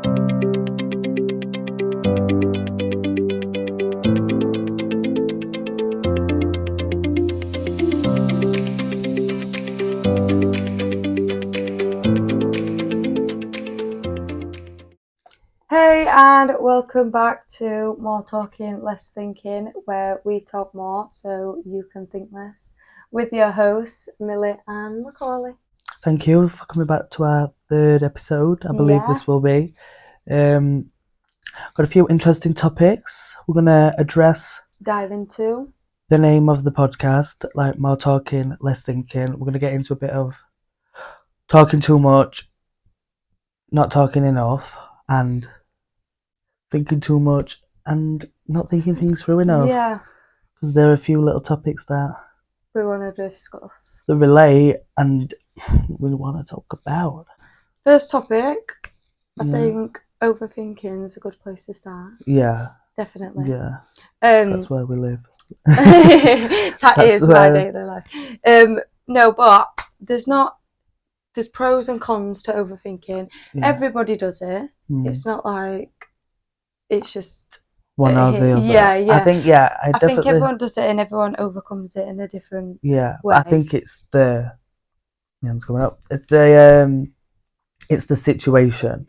Hey, and welcome back to More Talking, Less Thinking, where we talk more so you can think less, with your hosts, Millie and Macaulay. Thank you for coming back to our third episode, I believe Yeah. this will be. Got a few interesting topics. We're going to address Dive into the name of the podcast, like More Talking, Less Thinking. We're going to get into a bit of talking too much, not talking enough, and thinking too much and not thinking things through enough. Yeah, Because there are a few little topics that we want to discuss. relate and we want to talk about. First topic, I Yeah. think overthinking is a good place to start. Yeah, Definitely. yeah. That's where we live. That That's is my where- daily life. No, but there's pros and cons to overthinking. Yeah. Everybody does it. Mm. It's not like it's just One or the other. Yeah. I think I think everyone does it and everyone overcomes it in a different way. I think it's the hands coming up. It's the situation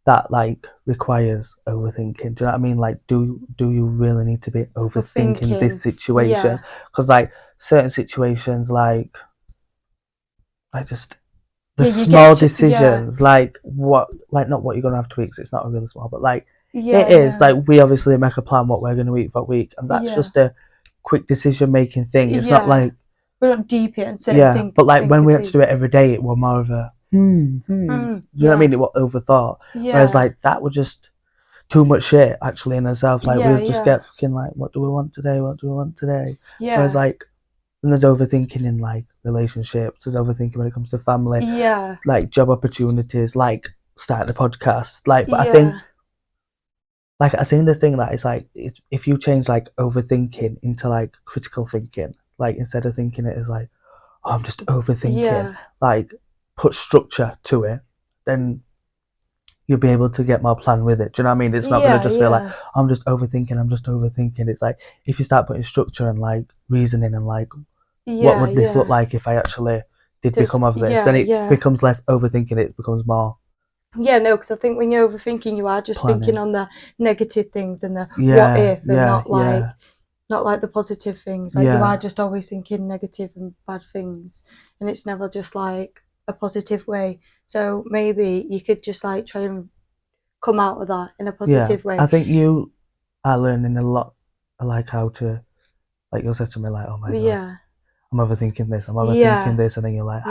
that like requires overthinking. Do you know what I mean? Like, do you really need to be overthinking this situation? Because like certain situations, like just the small decisions, like what, like not what you're gonna have to eat. 'Cause it's not a really small, but like it is like we obviously make a plan what we're gonna eat for a week, and that's just a quick decision making thing. It's not like we're not deep in certain but like when we had to do it every day, it was more of a do you know what I mean? It was overthought. Whereas like that was just too much shit actually in itself. Like we just get fucking like, what do we want today? What do we want today? Whereas like and there's overthinking in like relationships, there's overthinking when it comes to family, like job opportunities, like starting a podcast, like. But I think, like I seen this thing that it's like if you change like overthinking into like critical thinking, like instead of thinking it as like, oh, I'm just overthinking, like put structure to it, then you'll be able to get more plan with it. Do you know what I mean? It's not going to just feel like I'm just overthinking. It's like if you start putting structure and like reasoning and like what would this look like if I actually did become of this, then it becomes less overthinking, it becomes more because I think when you're overthinking you are just thinking on the negative things and the what if and not like the positive things. Like you are just always thinking negative and bad things and it's never just like a positive way. So maybe you could just like try and come out of that in a positive way. I think you are learning a lot, like how to, like you'll say to me like, oh my god, I'm overthinking this, and then you're like,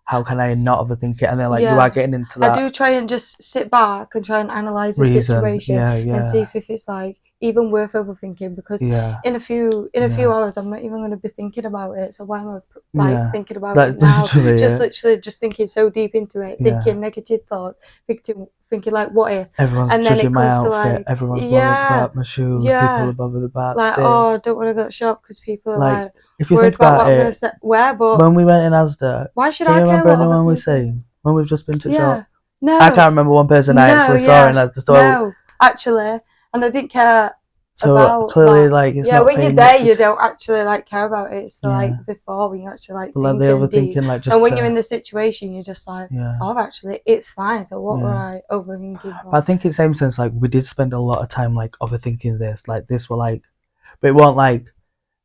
how can I not overthink it? And then like you are getting into that. I do try and just sit back and try and analyse the situation and see if it's like even worth overthinking, because in a few hours I'm not even going to be thinking about it, so why am I like thinking about it now? Literally just thinking so deep into it, thinking negative thoughts, thinking like what if, everyone's and judging my outfit, everyone's bothered about my shoes, people are bothered about like this. I don't want to go to shop because people are like if you worried think about what I'm going to wear. But when we went in Asda, why should can I you care remember what anyone other we've people... seen when we've just been to shop? No, I can't remember one person I actually saw in Asda. So no, actually, and I didn't care. So about clearly, that. like it's not. When you're there, you don't actually like care about it. It's like before when you actually like like the overthinking, like just. And when you're in the situation, you're just like, oh, actually, it's fine. So what were I overthinking for? But I think it's the same sense. Like we did spend a lot of time like overthinking this. Like this were like, but it wasn't like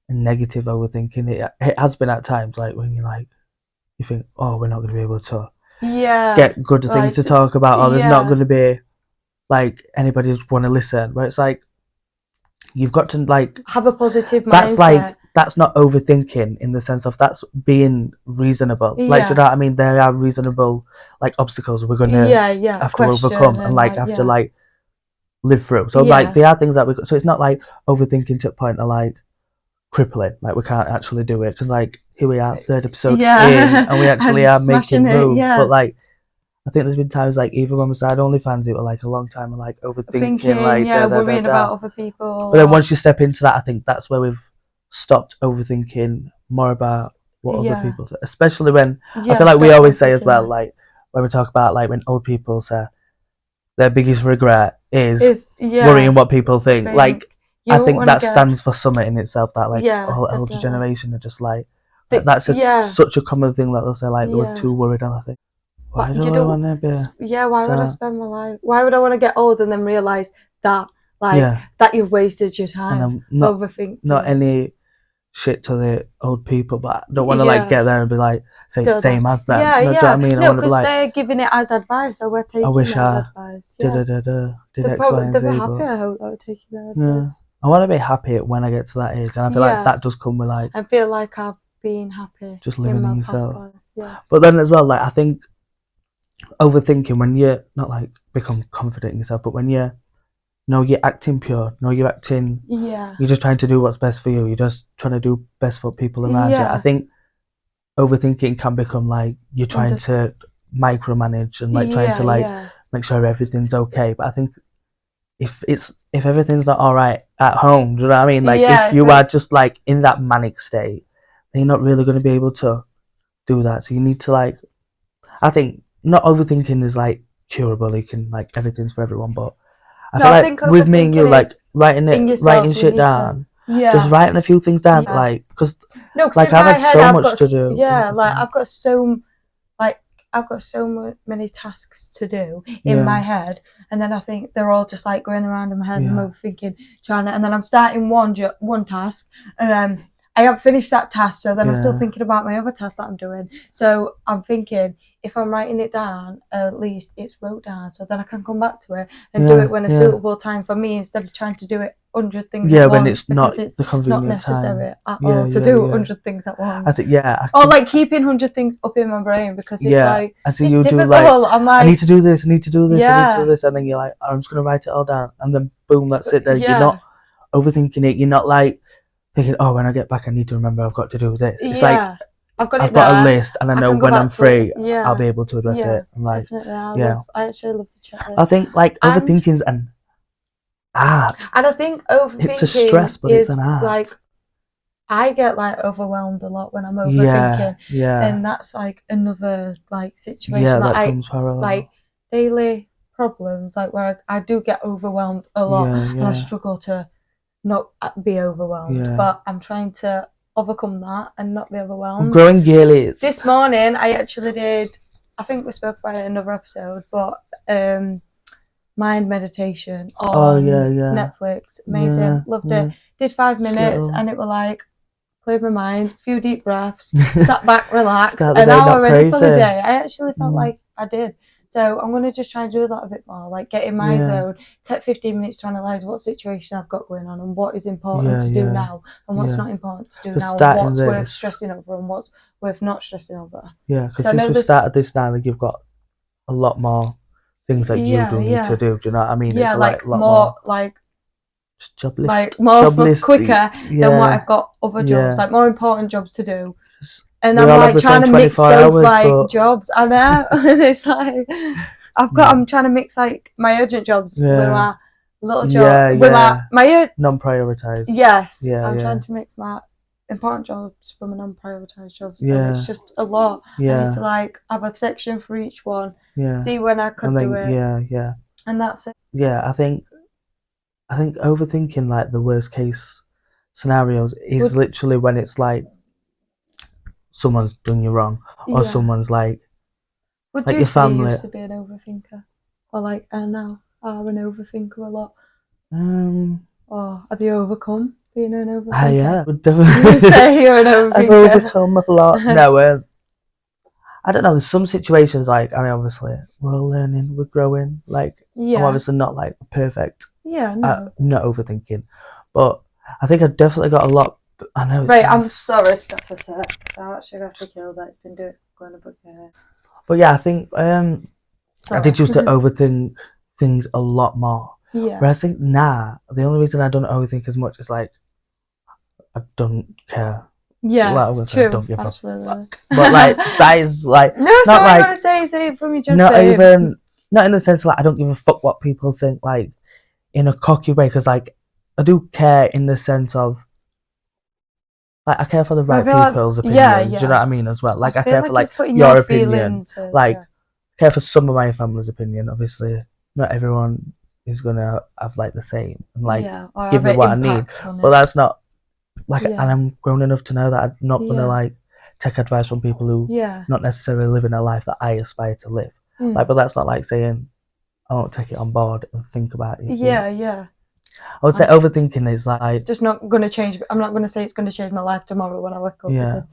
a negative overthinking. It has been at times like when you like, you think, oh, we're not going to be able to get good things to talk about, or there's not going to be like anybody who's want to listen. Where it's like you've got to like have a positive mindset. That's like that's not overthinking in the sense of that's being reasonable. Like, do you know what I mean? There are reasonable like obstacles we're gonna have to overcome and like have to like live through. So like there are things that so it's not like overthinking to the point of like crippling, like we can't actually do it because like here we are, third episode in, and we actually are making moves. But like I think there's been times like even when we started OnlyFans, it was like a long time of like overthinking, like worrying about other people. But then once you step into that, I think that's where we've stopped overthinking more about what other people say. Especially when I feel like we always say as well, like when we talk about like when old people say, their biggest regret is worrying what people think. Like, I think that stands for something in itself, that like all older generation are just like, that's such a common thing that they'll say, like, they were too worried. And I think, why do I want to be why would I spend my life, why would I want to get old and then realise that, like, that you've wasted your time overthinking. Not any shit to the old people, but I don't want to like get there and be like, say it's same as them. Do you know what I mean? No, because they're giving it as advice, so we're taking advice. Did X, Y, and Z. They're happy, I hope, that we're taking their advice. I want to be happy when I get to that age, and I feel like that does come with like. I feel like I've been happy. Just living in yourself. Life. Yeah. But then as well, like, I think overthinking, when you're not like become confident in yourself, but when you're acting pure, you're acting, you're just trying to do what's best for you, you're just trying to do best for people around you. I think overthinking can become like you're trying to micromanage and like trying to like make sure everything's okay. But I think if everything's not all right at home, do you know what I mean? Like, if you are just like in that manic state, then you're not really going to be able to do that. So you need to like, I think not overthinking is like curable. You can like, everything's for everyone, but I feel like with me and you, like writing shit down, just writing a few things down, like, because like I've had so much to do. Yeah, like I've got so many tasks to do in my head, and then I think they're all just like going around in my head and I'm overthinking, and then I'm starting one task, and I haven't finished that task, so then I'm still thinking about my other task that I'm doing. So I'm thinking, if I'm writing it down, at least it's wrote down, so then I can come back to it and do it when a suitable time for me, instead of trying to do it 100 things at once. When it's not the convenient not necessary time. at all to do 100 things at once. I think or like keeping 100 things up in my brain, because it's like, I see you do like, I need to do this, I need to do this, and then you're like, I'm just gonna write it all down, and then boom, that's it. Then you're not overthinking it. You're not like thinking, oh, when I get back I need to remember I've got to do this. It's like, I've got a list, and I know when I'm free I'll be able to address it. And like, I actually love the checklist. I think like overthinking's an art, and I think overthinking, it's a stress, but it's an art. Like, I get like overwhelmed a lot when I'm overthinking, and that's like another like situation that comes parallel. Like daily problems, like where I do get overwhelmed a lot, and I struggle to not be overwhelmed, but I'm trying to overcome that and not be overwhelmed. Growing yearlies. This morning I actually did, I think we spoke about it in another episode, but mind meditation on Netflix. Amazing. Loved it. Did 5 minutes and it was like, cleared my mind, few deep breaths, sat back, relaxed, and now I'm ready for the day. I actually felt like I did. So I'm going to just try and do that a bit more, like get in my zone, take 15 minutes to analyse what situation I've got going on and what is important to do now and what's not important to do now, and what's worth stressing over and what's worth not stressing over. Yeah, because since we've started this now, you've got a lot more things that you do need to do. Do you know what I mean? Yeah, it's like more like job list, like more quicker than what I've got other jobs, like more important jobs to do. And I'm like trying to mix both like jobs. I know, and it's like I'm trying to mix like my urgent jobs with my little job, with my non-prioritized. Yes, I'm trying to mix my important jobs from my non-prioritized jobs. And it's just a lot. I need to like have a section for each one. See when I could do it. And that's it. Yeah, I think overthinking like the worst case scenarios is literally when it's like someone's done you wrong, or someone's like your family. Used to be an overthinker, or like now are an overthinker a lot. Or have you overcome being an overthinker? Yeah, would definitely you say you're an overthinker. I've overcome a lot. No, I don't know. There's some situations like, I mean, obviously we're all learning, we're growing. Like, I'm obviously not like perfect. No. Not overthinking, but I think I've definitely got a lot. I know. I'm sorry, stop a sec. I actually have to kill that. It's been going a bit here. But yeah, I think I did used to overthink things a lot more. Yeah. But I think the only reason I don't overthink as much is like I don't care. Yeah, like, true. I don't give absolutely. But like that is like no, not like, I want to say from you just not in the sense like I don't give a fuck what people think, like in a cocky way, because like I do care in the sense of like I care for the right people's opinions. Do you know what I mean as well? Like I care for like your opinion. Like care for some of my family's opinion, obviously not everyone is gonna have like the same and like or give me what I need. But that's not like, and I'm grown enough to know that I'm not gonna like take advice from people who not necessarily living a life that I aspire to live. Like, but that's not like saying I won't take it on board and think about it. I would say overthinking is like just not gonna change. I'm not gonna say it's gonna change my life tomorrow when I wake up. Because...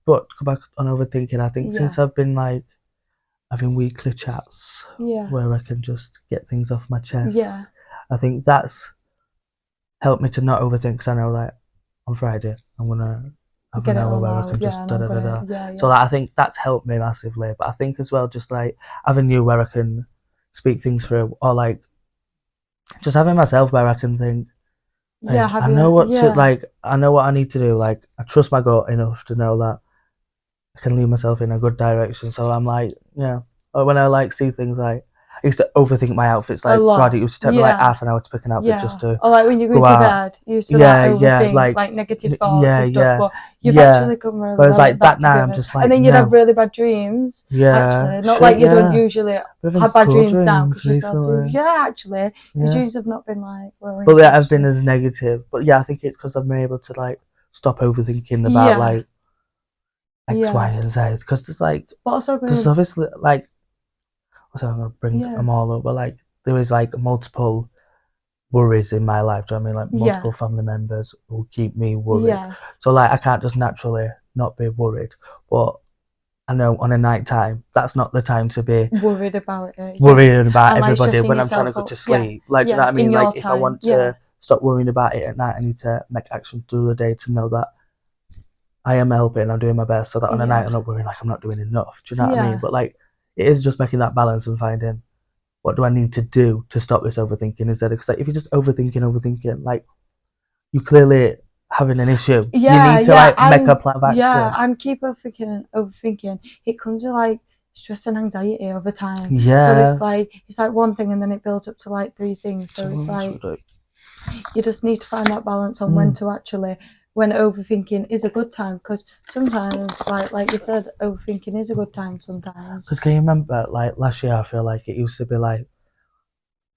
But to go back on overthinking, I think since I've been like having weekly chats where I can just get things off my chest, I think that's helped me to not overthink, because I know that on Friday I'm gonna have an hour where I can just so that I think that's helped me massively. But I think as well, just like having you where I can speak things through, or like just having myself where I can think, hey, I know what to like, I know what I need to do, like I trust my gut enough to know that I can lead myself in a good direction. So I'm like, or when I like see things like, I used to overthink my outfits. Like, God, it used to take me like half an hour to pick an outfit just to. Or like when you go to bed, you used to overthink like negative thoughts and stuff. But you've actually come really well like that now I'm just like, and then you'd have really bad dreams. Actually, not like you don't usually have bad dreams now because you still do. Actually, your dreams have not been like But they have been as negative. But I think it's because I've been able to like stop overthinking about like X, Y, and Z. Because there's like, there's obviously like. So I'm gonna bring them all up, but like there is like multiple worries in my life. Do you know what I mean? Like multiple family members who keep me worried. So like I can't just naturally not be worried. But I know on a night time, that's not the time to be worried about it. Worrying about everybody when I'm trying to go to sleep. Like, do you know what I mean? Like if I want to stop worrying about it at night, I need to make action through the day to know that I am helping, I'm doing my best, so that on a night I'm not worrying like I'm not doing enough. Do you know what I mean? But like, it is just making that balance and finding what do I need to do to stop this overthinking instead. Because like, if you're just overthinking, like you clearly having an issue. You need to like make a plan of action. And keep overthinking. It comes to like stress and anxiety over time. So it's like one thing and then it builds up to like 3 things. So it's like you just need to find that balance on when to actually. When overthinking is a good time, because sometimes, like you said, overthinking is a good time sometimes. Because can you remember, like last year, I feel like it used to be like,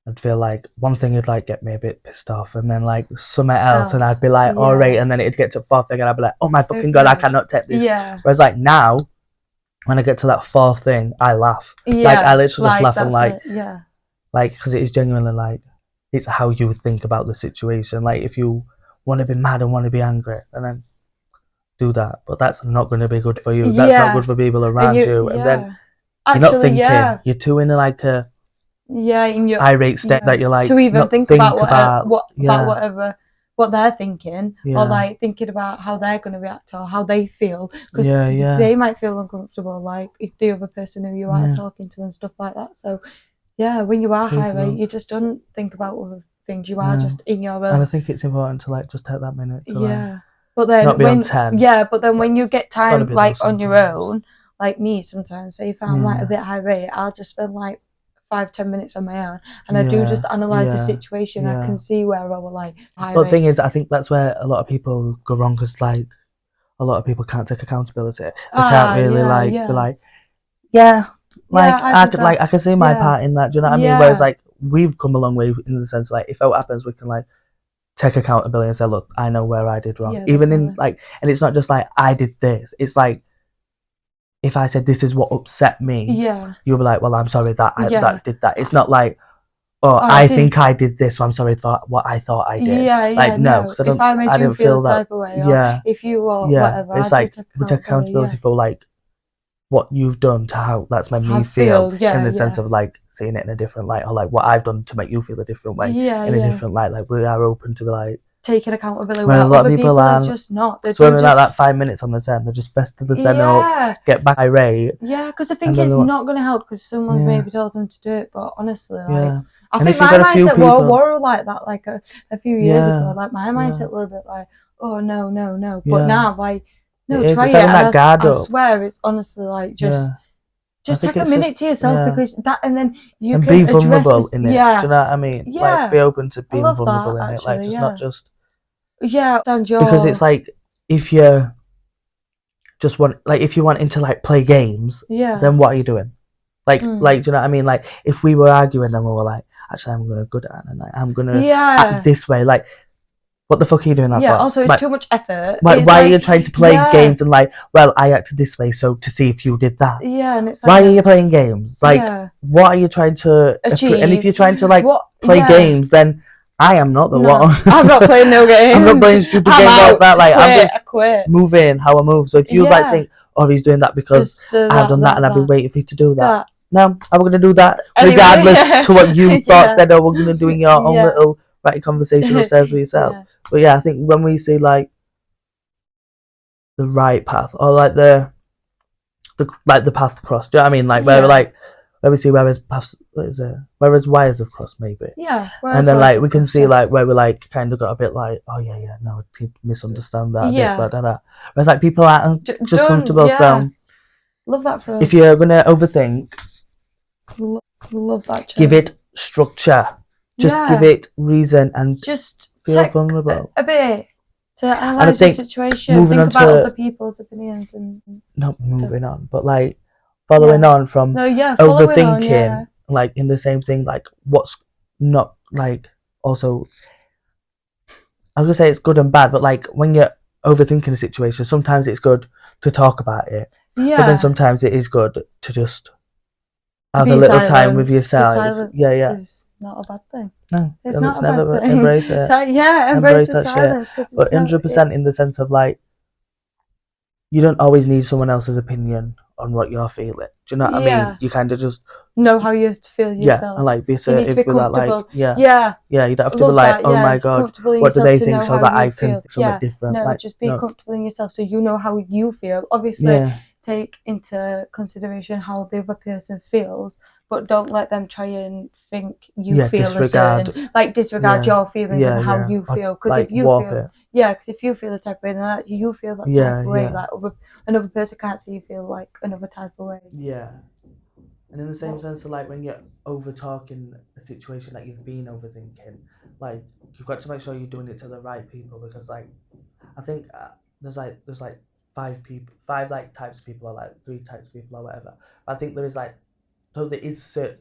I'd feel like one thing would like get me a bit pissed off, and then like something else, and I'd be like, all right, and then it'd get to the 4th thing, and I'd be like, oh my fucking God, I cannot take this. Whereas like now, when I get to that 4th thing, I laugh. Like I literally just laugh and like, like because it is genuinely like, it's how you think about the situation. Like if you want to be mad and want to be angry, and then do that, but that's not going to be good for you. That's not good for people around you. And then you're not thinking. You're too in like a in your irate state that you're like to even think about what they're thinking, or like thinking about how they're going to react or how they feel, because they might feel uncomfortable, like if the other person who you are talking to and stuff like that. So when you are high rate, you just don't think about other things. You are just in your own. And I think it's important to like just take that minute to like but then not be on 10. But then when you get time like on your own, like me sometimes, say if I'm like a bit high rate, I'll just spend like 5-10 minutes on my own, and I do just analyse the situation. I can see where I will like high But the thing is, I think that's where a lot of people go wrong, because like a lot of people can't take accountability. They can't really be like, I can see my part in that. Do you know what I mean? Whereas like we've come a long way in the sense like if it happens, we can like take accountability and say, look, I know where I did wrong. Even in like, and it's not just like I did this. It's like if I said this is what upset me, you'll be like, well, I'm sorry that I did that. It's not like, I think I did this, so I'm sorry for what I thought I did. Like no, because if I made you feel that type of way, or if you or whatever, it's like we take accountability for like what you've done to how that's made me feel in the sense of like seeing it in a different light, or like what I've done to make you feel a different way in a different light. Like we are open to be like taking accountability. Where a lot of people are just not. So when that 5 minutes on the set, they just fester the set up, get back irate. Because I think it's not going to help because someone's maybe told them to do it, but honestly, like I think my mindset were like that like a few years ago. Like my mindset were a bit like, oh no, but now like. No, try it. I swear, it's honestly like just take a minute to yourself because that, and then you can be vulnerable in it. Do you know what I mean? Like be open to being vulnerable in it. Like just not just because it's like if you just want, like if you wanting to like play games, then what are you doing? Like, do you know what I mean? Like, if we were arguing, then we were like, actually, I'm gonna good at it, and like, I'm gonna act this way. Like, what the fuck are you doing that for? Yeah, also it's like, too much effort. Why are you trying to play games and like, well, I acted this way, so to see if you did that. Yeah, and it's like, why are you playing games? Like, what are you trying to achieve? And if you're trying to like play games, then I am not the one. I'm not playing no games. I'm not playing stupid games like that. Like, I'm just quit. moving how I move. So if you like think, oh, he's doing that because I've done that and I've been waiting for you to do that. No, I'm going to do that regardless to what you thought said, or we're going to do in your own little ratty conversation upstairs with yourself. But yeah, I think when we see like the right path, or like the path crossed, do you know what I mean? Like where we see where his paths, where his wires have crossed, maybe. Yeah. And then like we can see like where we like kind of got a bit like, oh yeah, no, I misunderstand that. Yeah. Bit, blah, blah, blah. Whereas like people aren't just comfortable. So love that for us. If you're gonna overthink, love that. Give it structure. Just give it reason and just feel vulnerable a bit to analyze the situation. Think about other people's opinions and not moving on, but like following on from overthinking, like in the same thing. Like what's not like also. I was gonna say it's good and bad, but like when you're overthinking a situation, sometimes it's good to talk about it. Yeah. But then sometimes it is good to just have a little time with yourself. Silence is not a bad thing. No, it's not a bad thing. Embrace it. Embrace the silence. Shit. But 100% in the sense of like, you don't always need someone else's opinion on what you're feeling. Do you know what I mean? You kind of just know how you feel yourself. Yeah, and like be assertive with that. Like, you don't have to be like, oh my god, what do they think, so that I can think something different. No, like, just be comfortable in yourself, so you know how you feel. Obviously, take into consideration how the other person feels, but don't let them try and think you feel disregard. A certain, like disregard your feelings and how you feel. Because like, if you feel, because if you feel the type of way, then you feel that type of way. Like another person can't see you feel like another type of way. Yeah, and in the same sense, like when you're over talking a situation that you've been overthinking, like you've got to make sure you're doing it to the right people, because like I think there's like 5 like types of people, or like 3 types of people, or whatever. But I think there is like, so there is certain,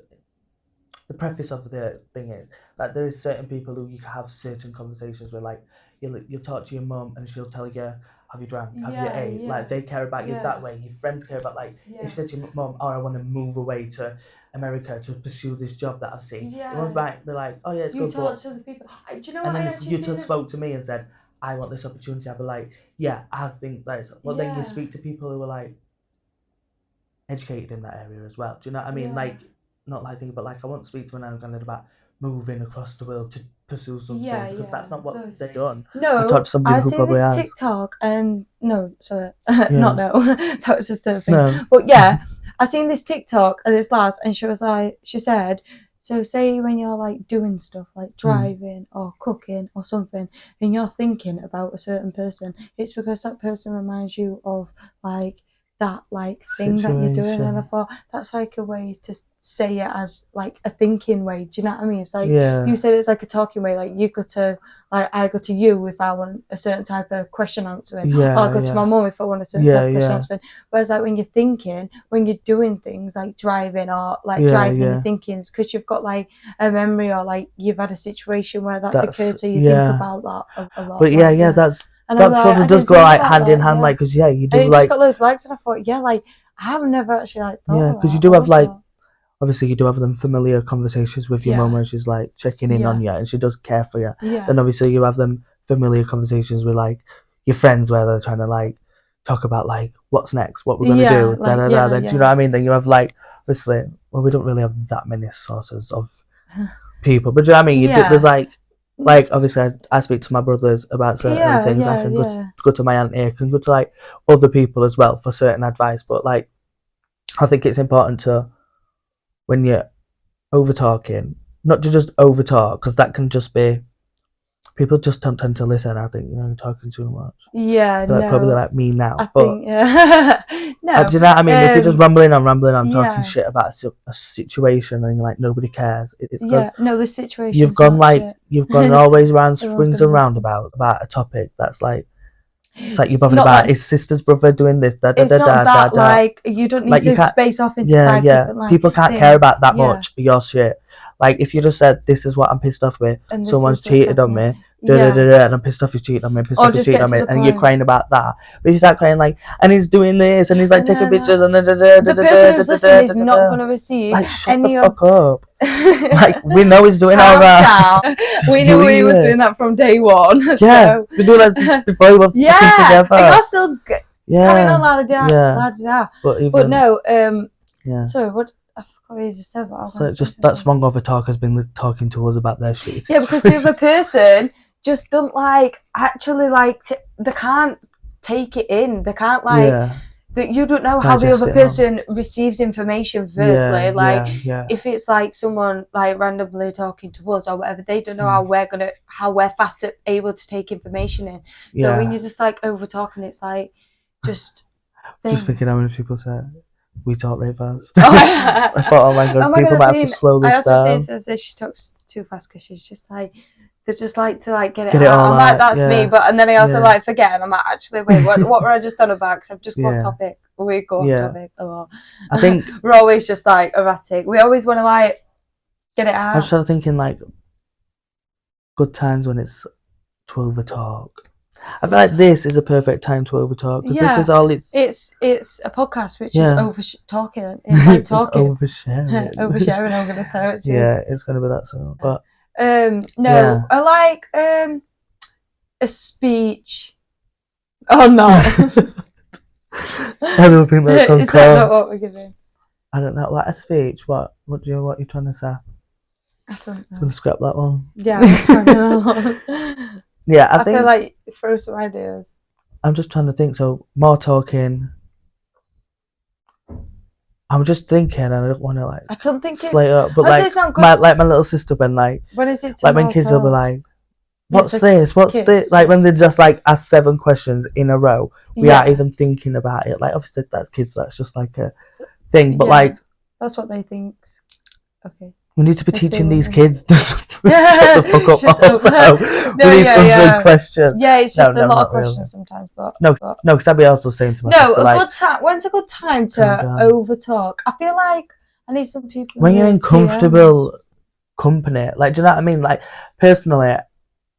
the preface of the thing is that there is certain people who you can have certain conversations where like you'll talk to your mum and she'll tell you, have you drank, have you ate, like they care about you that way. Your friends care about like if you said to your mum, oh, I want to move away to America to pursue this job that I've seen, you won't be like, oh yeah, it's good, talk to the people. Do you know what? And then if you spoke to me and said, I want this opportunity, I'd be like, yeah, I think that's. Well, then you speak to people who are like educated in that area as well. Do you know what I mean? Like, not like thinking, but like I want to speak to an American about moving across the world to pursue something, because that's not what they've done. No, talk to somebody who probably has. TikTok and not that was just a thing. No. But I seen this TikTok of this lass, and she said. So say when you're like doing stuff like driving or cooking or something, and you're thinking about a certain person, it's because that person reminds you of like that like thing that you're doing. And I thought that's like a way to say it as like a thinking way. Do you know what I mean? It's like you said it's like a talking way. Like you go to I go to you if I want a certain type of question answering, or I go to my mum if I want a certain type of question answering. Whereas like when you're thinking, when you're doing things like driving or like driving, you're thinking it's because you've got like a memory, or like you've had a situation where that's occurred, so you think about that a lot. But that's. And that probably does go like hand in hand, like, because you do, and it just got loads of likes, and I thought, like I've never actually like thought because you do have like, obviously you do have them familiar conversations with your mum when she's like checking in on you and she does care for you. Then obviously you have them familiar conversations with like your friends where they're trying to like talk about like what's next, what we're gonna do, Then do you know what I mean? Then you have like, obviously, well, we don't really have that many sources of people, but do you know what I mean? There's like obviously I speak to my brothers about certain things. I can go to my auntie, I can go to like other people as well for certain advice. But like I think it's important to, when you're over talking, not to just over talk, because that can just be, people just don't tend to listen. I think, you're talking too much. Probably like me now. I think, no. Do you know what I mean? If you're just rambling on, talking shit about a situation, and you're like, nobody cares, it's because the situation. You've gone always round swings and roundabouts about a topic that's like, It's like you're bothered about his sister's brother doing this. It's not that like you don't need to space off into 5 different like people can't care about that much your shit. Like if you just said this is what I'm pissed off with, someone's cheated on me, and I'm pissed off he's cheating on me, pissed off he's cheating on me, and you're crying about that. But you start crying like, and he's doing this, and he's like taking pictures, and the person who's listening is not going to receive like shut the fuck up. Like we know he's doing all that. We knew he was doing that from day one. Yeah, we knew that before we were fucking together. And you're still carrying on la da da. But no, sorry, what? I forgot what you just said. So just that's wrong. Other talk has been talking to us about their shit. Yeah, because the other person just don't actually they can't take it in. They can't that you don't know how the other person receives information firstly. If it's like someone like randomly talking to us or whatever, they don't know how we're fast able to take information in. So when you're just like over talking, it's like just thinking how many people say we talk very fast. I thought, oh my god, people might have to slow this down. I also say she talks too fast because she's just like, they just like to like get it out. I'm like, that's me, and then I also like forget, and I'm like, actually, wait, what were I just on about? Because I've just gone topic. We go off topic a lot. I think we're always just like erratic. We always want to like get it out. I was sort of thinking like good times when it's to over talk. I feel like this is a perfect time to over talk because this is all it's a podcast which is over talking. It's like talking. Oversharing. Oversharing, I'm gonna say. Which it's gonna be that soon. But I like a speech. Oh no. I don't think that's on course. Is that not what we're giving? I don't know. Like a speech. What you're trying to say? I don't know. I'm gonna scrap that one. Yeah, I'm trying to Yeah, I think feel like throw some ideas. I'm just trying to think. So more talking. I'm just thinking, and I don't want to like. I don't think slate up, but like my little sister when is it? Like when kids will be like, "What's this? What's this?" Like when they just like ask 7 questions in a row, we aren't even thinking about it. Like obviously that's kids. That's just like a thing. But like that's what they think. Okay. We need to be teaching these kids to shut the fuck up. Also, we need to answer questions. Yeah, it's just a lot of questions sometimes. But no, because I'd be also saying to my sister, a good time. When's a good time to over talk? I feel like I need some people. When you're in comfortable company, like, do you know what I mean? Like, personally,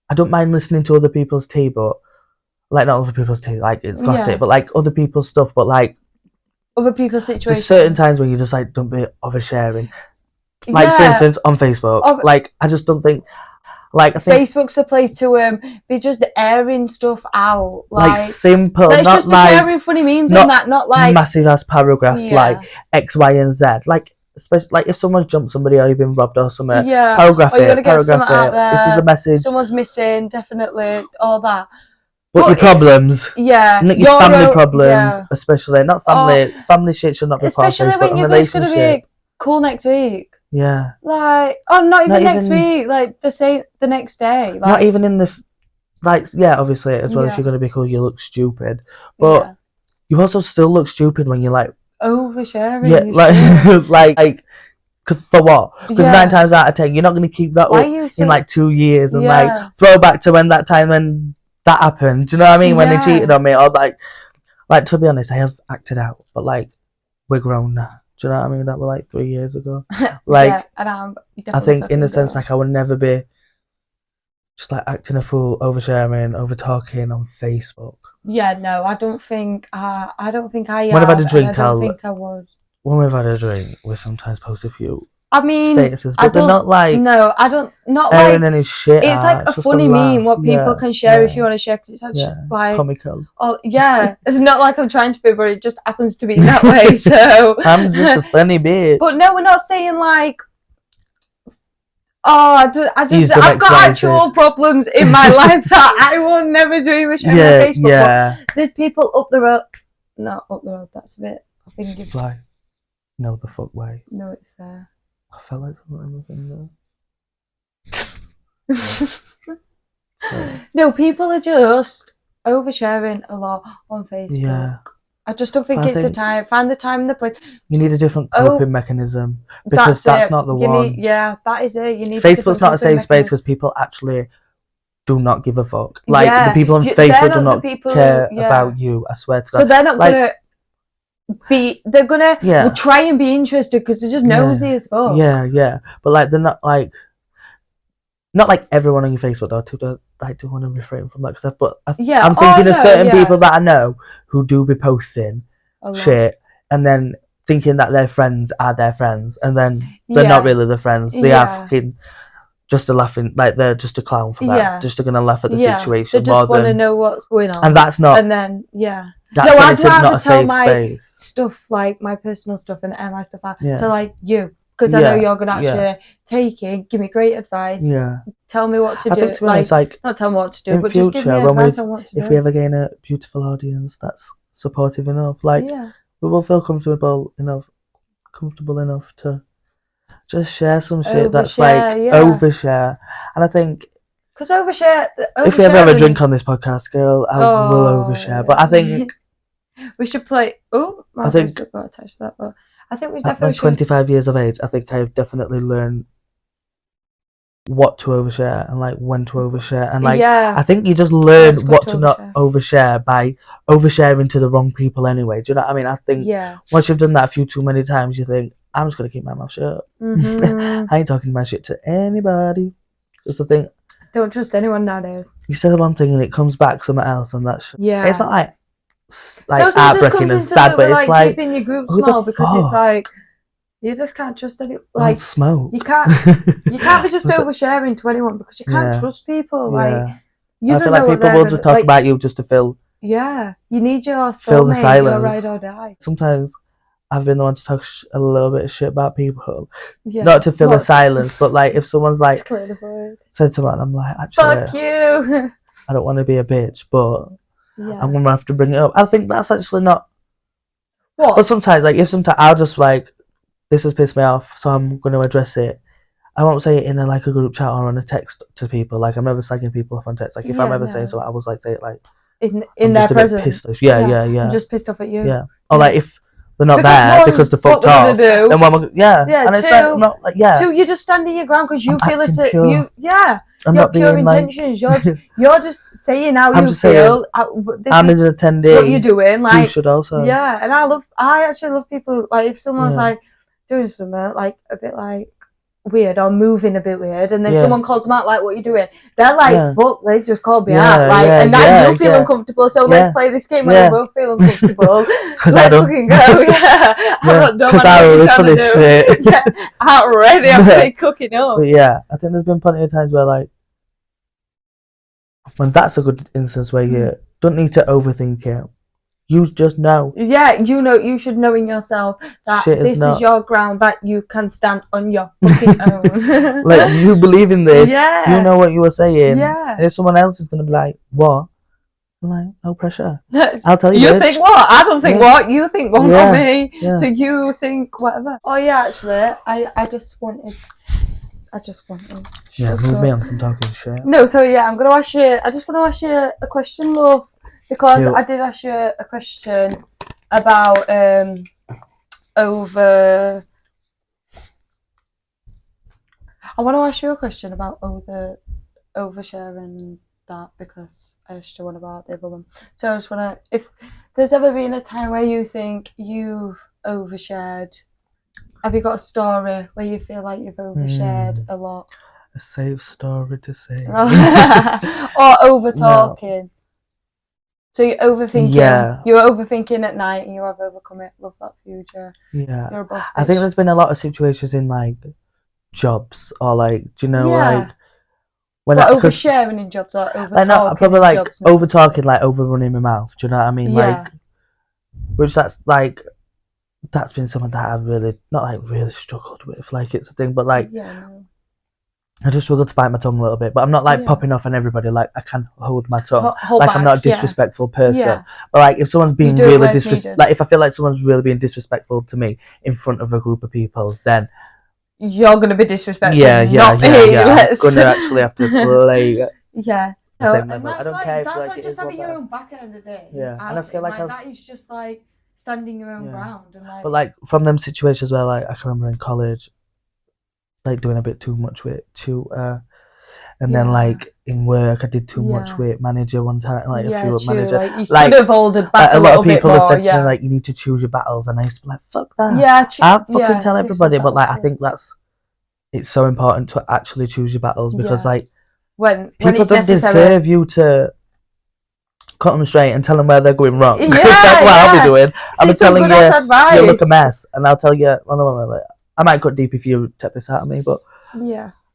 I don't mind listening to other people's tea, but like not other people's tea, like it's gossip, but like other people's stuff, but like other people's situations. There's certain times when you just like don't be oversharing. Like for instance on Facebook, like I just don't think, like I think Facebook's a place to be just airing stuff out, like simple, let's not just be like sharing funny memes and that, not like massive ass paragraphs like X, Y, and Z. Like especially like if someone's jumped somebody or you've been robbed or something, paragraph it. If there's a message, someone's missing, definitely all that. But your problems, not your family problems, especially not family. Family shit should not be part of Facebook. Especially when you're going to be cool next week. Yeah. Like, not even next week. Like the next day. Like, not even in the, obviously as well. If you're gonna be cool, you look stupid, but you also still look stupid when you're like oversharing. Yeah, like. Cause for what? Because 9 times out of 10, you're not gonna keep that up in like 2 years and like throw back to when that time when that happened. Do you know what I mean? When they cheated on me, or like to be honest, I have acted out, but like we're grown now. Do you know what I mean? That were like 3 years ago. Like, and I think in a sense, like I would never be just like acting a fool, oversharing, over talking on Facebook. Yeah, no, I don't think I when I've had a drink, I don't think I would. When we've had a drink, we sometimes post a few statuses, but they're not like not airing like any shit. It's like a funny meme what people can share if you want to share, because it's actually like comical. Oh yeah, it's not like I'm trying to be, but it just happens to be that way. So I'm just a funny bitch. But no, we're not saying like. I've got actual problems in my life that I will never dream of sharing on Facebook. Yeah. But there's people up the road. Not up the road. That's a bit. I think it's like. No, the fuck way. No, it's there. I felt like something there. No, people are just oversharing a lot on Facebook. Yeah. I just don't think it's the time. Find the time and the place. You need a different coping mechanism, because that's not the one. That is it. You need Facebook's not a safe space because people actually do not give a fuck. Like the people on Facebook do not care about you. I swear to God. So they're not gonna be. They're gonna try and be interested because they're just nosy as fuck. Yeah. But like they're not like. Not like everyone on your Facebook though. I do want to refrain from that stuff. But I'm thinking of certain people that I know who do be posting shit and then thinking that their friends are their friends, and then they're not really their friends. They are fucking just a laughing, like they're just a clown for that. Just gonna laugh at the situation. They just want to know what's going on, and that's not. And then that's when it's not a safe space. Stuff like my personal stuff and my stuff to like you. Because I know you're going to actually take it, give me great advice, tell me what to do. I think to be honest, like, not tell me what to do, but future, just give me advice on what to do. If we ever gain a beautiful audience that's supportive enough, like, we will feel comfortable enough to just share some shit that's like overshare. And I think, because overshare, if we ever have a drink on this podcast, girl, I will overshare. But I think we should play. Oh, I think I've got to touch that, but. I think we definitely. At 25 years of age, I think I've definitely learned what to overshare and like when to overshare, and like I think you just learn what to not overshare by oversharing to the wrong people anyway. Do you know what I mean? I think once you've done that a few too many times, you think I'm just gonna keep my mouth shut. I ain't talking my shit to anybody. That's the thing. Don't trust anyone nowadays. You say one thing and it comes back something else, and that's it's not like. Like so heartbreaking and sad, but it's like keeping your group small because it's like you just can't trust any like smoke. You can't be just oversharing to anyone because you can't trust people. Like you don't know like people will just talk about you just to fill. Yeah, you need your fill the silence. Your ride or die. Sometimes I've been the one to talk a little bit of shit about people, not to fill the silence, but like if someone's like said something, I'm like, actually, fuck you. I don't want to be a bitch, but. I'm gonna have to bring it up. I think that's actually not. What? But sometimes, like, sometimes I'll just like, this has pissed me off, so I'm gonna address it. I won't say it in a group chat or on a text to people. Like, I'm never slagging people off on text. Like, if I'm ever saying something, I was like, say it like in their presence. Pissed off. Yeah. I'm just pissed off at you. Yeah. Or like if they're not there because they're fucked off. Then what am I? And it's like not like Two, you're just standing your ground because you feel it's I'm your not pure being intentions. You're just saying how you feel. I'm an attendee. What you're doing, like you should also. Yeah, and I actually love people. Like if someone's like doing something like a bit like weird or moving a bit weird, and then someone calls them out like, "What are you doing?" They're like, "Fuck!" They just called me out, like, and now you feel uncomfortable. So let's play this game where we both feel uncomfortable. Let's fucking go. I'm not done. Because I'm ready for this shit. I'm ready. I'm really cooking up. But I think there's been plenty of times where like, when that's a good instance where you don't need to overthink it. You just know. Yeah, you should know in yourself that this is your ground, that you can stand on your fucking own. Like, you believe in this. Yeah. You know what you were saying. Yeah. And if someone else is going to be like, what? I'm like, no pressure. I'll tell you. You think what? I don't think what. You think what about me. Yeah. So you think whatever. Oh, yeah, actually, I just wanted... Yeah, move me on some talking shit. No, so I'm going to ask you... I just want to ask you a question, love. Because I did ask you a question about over. I want to ask you a question about oversharing that because I asked you one about the other one. So I just want to, if there's ever been a time where you think you've overshared, have you got a story where you feel like you've overshared a lot? A safe story to say. Or over talking. No. So you're overthinking. Yeah. You're overthinking at night, and you have overcome it. Love that future. Yeah. You're a boss bitch. I think there's been a lot of situations in like jobs or like, do you know, like when oversharing in jobs or over talking. Like, probably like over talking, like overrunning my mouth. Do you know what I mean? Yeah. Like, which that's like, that's been something that I've really not like really struggled with. Like it's a thing, but like. Yeah. No. I just struggle to bite my tongue a little bit, but I'm not like popping off on everybody. Like I can hold my tongue. Hold back, I'm not a disrespectful person. But like if someone's being really disrespectful, like if I feel like someone's really being disrespectful to me in front of a group of people, then you're gonna be disrespectful. Yeah. I'm gonna actually have to play. Yeah. The same level. I don't care. That's like just having your own back at the end of the day. Yeah, and I feel like that is just like standing your own ground and like. But like from them situations where like I can remember in college. Like doing a bit too much with And then like in work, I did too much with manager one time, like a few manager. Like you could have holded back a lot of people have said to me like, you need to choose your battles, and I used to be like, fuck that. I fucking tell everybody, but like I think it's so important to actually choose your battles, because like when people don't deserve you to cut them straight and tell them where they're going wrong. Because that's what I'll be doing. I'll be telling you, you look a mess, and I'll tell you, I might cut deep if you take this out of me, but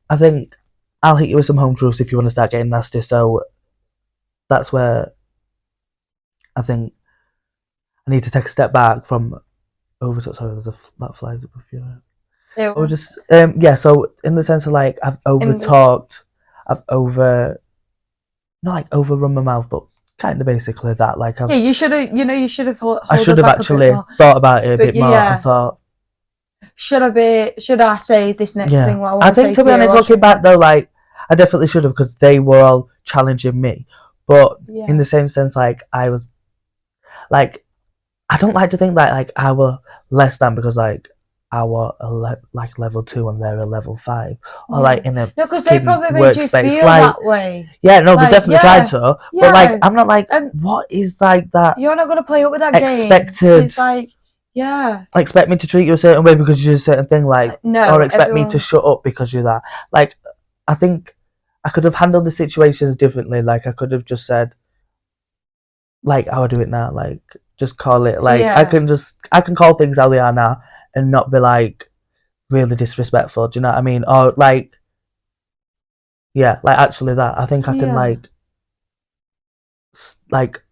I think I'll hit you with some home truths if you want to start getting nasty. So that's where I think I need to take a step back from sorry, there's that flies up with you. Or just so in the sense of like I've overtalked, I've overrun my mouth, but kind of basically that, like you should have I should have actually thought about it a bit more. I thought, should I say this next thing? What I think, to be honest, looking back though, like I definitely should have, because they were all challenging me. But in the same sense, like I was, like, I don't like to think that like I were less than because like I were like level 2 and they're a level 5, or like in a because they probably made you feel that way. Yeah, no, they definitely tried to. But like I'm not like, what is like that? You're not gonna play up with that expected. Game. It's like expect me to treat you a certain way because you're a certain thing, like or expect me to shut up because you're that. Like I think I could have handled the situations differently. Like I could have just said, like how I do it now, like just call it like I can call things how they are now and not be like really disrespectful. Do you know what I mean? Or like like actually that I think I can like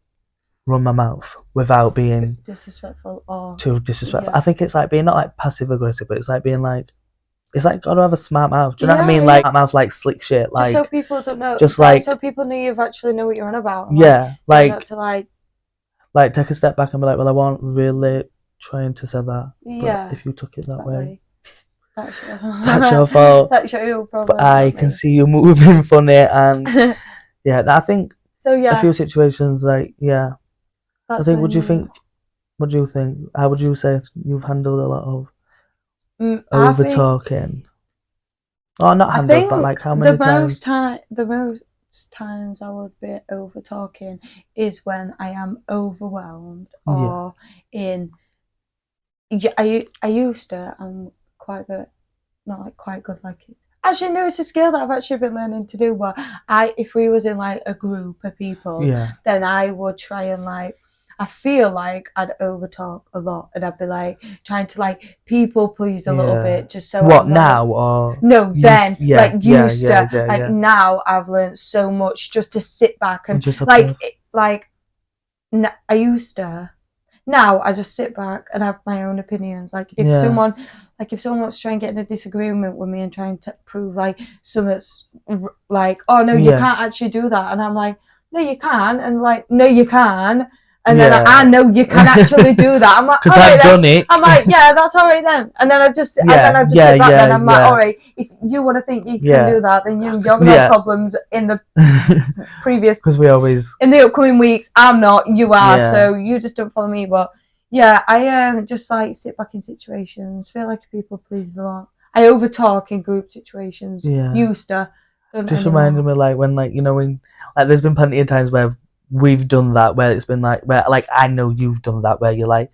run my mouth without being disrespectful or too disrespectful. I think it's like being not like passive aggressive, but it's like being like, it's like gotta have a smart mouth. Do you know what I mean? Like smart mouth, like slick shit. Like just so people don't know. Just like so people know you actually know what you're on about. Like not to like take a step back and be like, well, I wasn't really trying to say that. But if you took it that way. That's your fault. That's your problem. But I can see you moving funny, and I think a few situations like I think. What do you think? How would you say you've handled a lot of over talking? Or not handled, but like how many times? The most times I would be over talking is when I am overwhelmed or in. I used to. I'm quite good. Not like quite good, like it's actually no, it's a skill that I've actually been learning to do. But if we was in like a group of people, then I would try and like, I feel like I'd overtalk a lot, and I'd be like trying to like people please a little bit, just so. What now or no? Then used to like now I've learned so much just to sit back and just I used to. Now I just sit back and have my own opinions. Like if someone wants to try and get in a disagreement with me and trying to prove like something's like, oh no, you can't actually do that, and I'm like, no, you can, and like, no, you can, and then I know you can actually do that. I'm like, because I've done it. I'm like, yeah, that's all right then, and then I just sit back. Then I'm like, all right, if you want to think you can do that, then you're gonna have problems in the previous. Because we always in the upcoming weeks. I'm not. You are. So you just don't follow me. But I just like sit back in situations. Feel like people please a lot. I overtalk in group situations. Used to. Just reminded me like when like when like there's been plenty of times where we've done that, where it's been like where like I know you've done that, where you're like,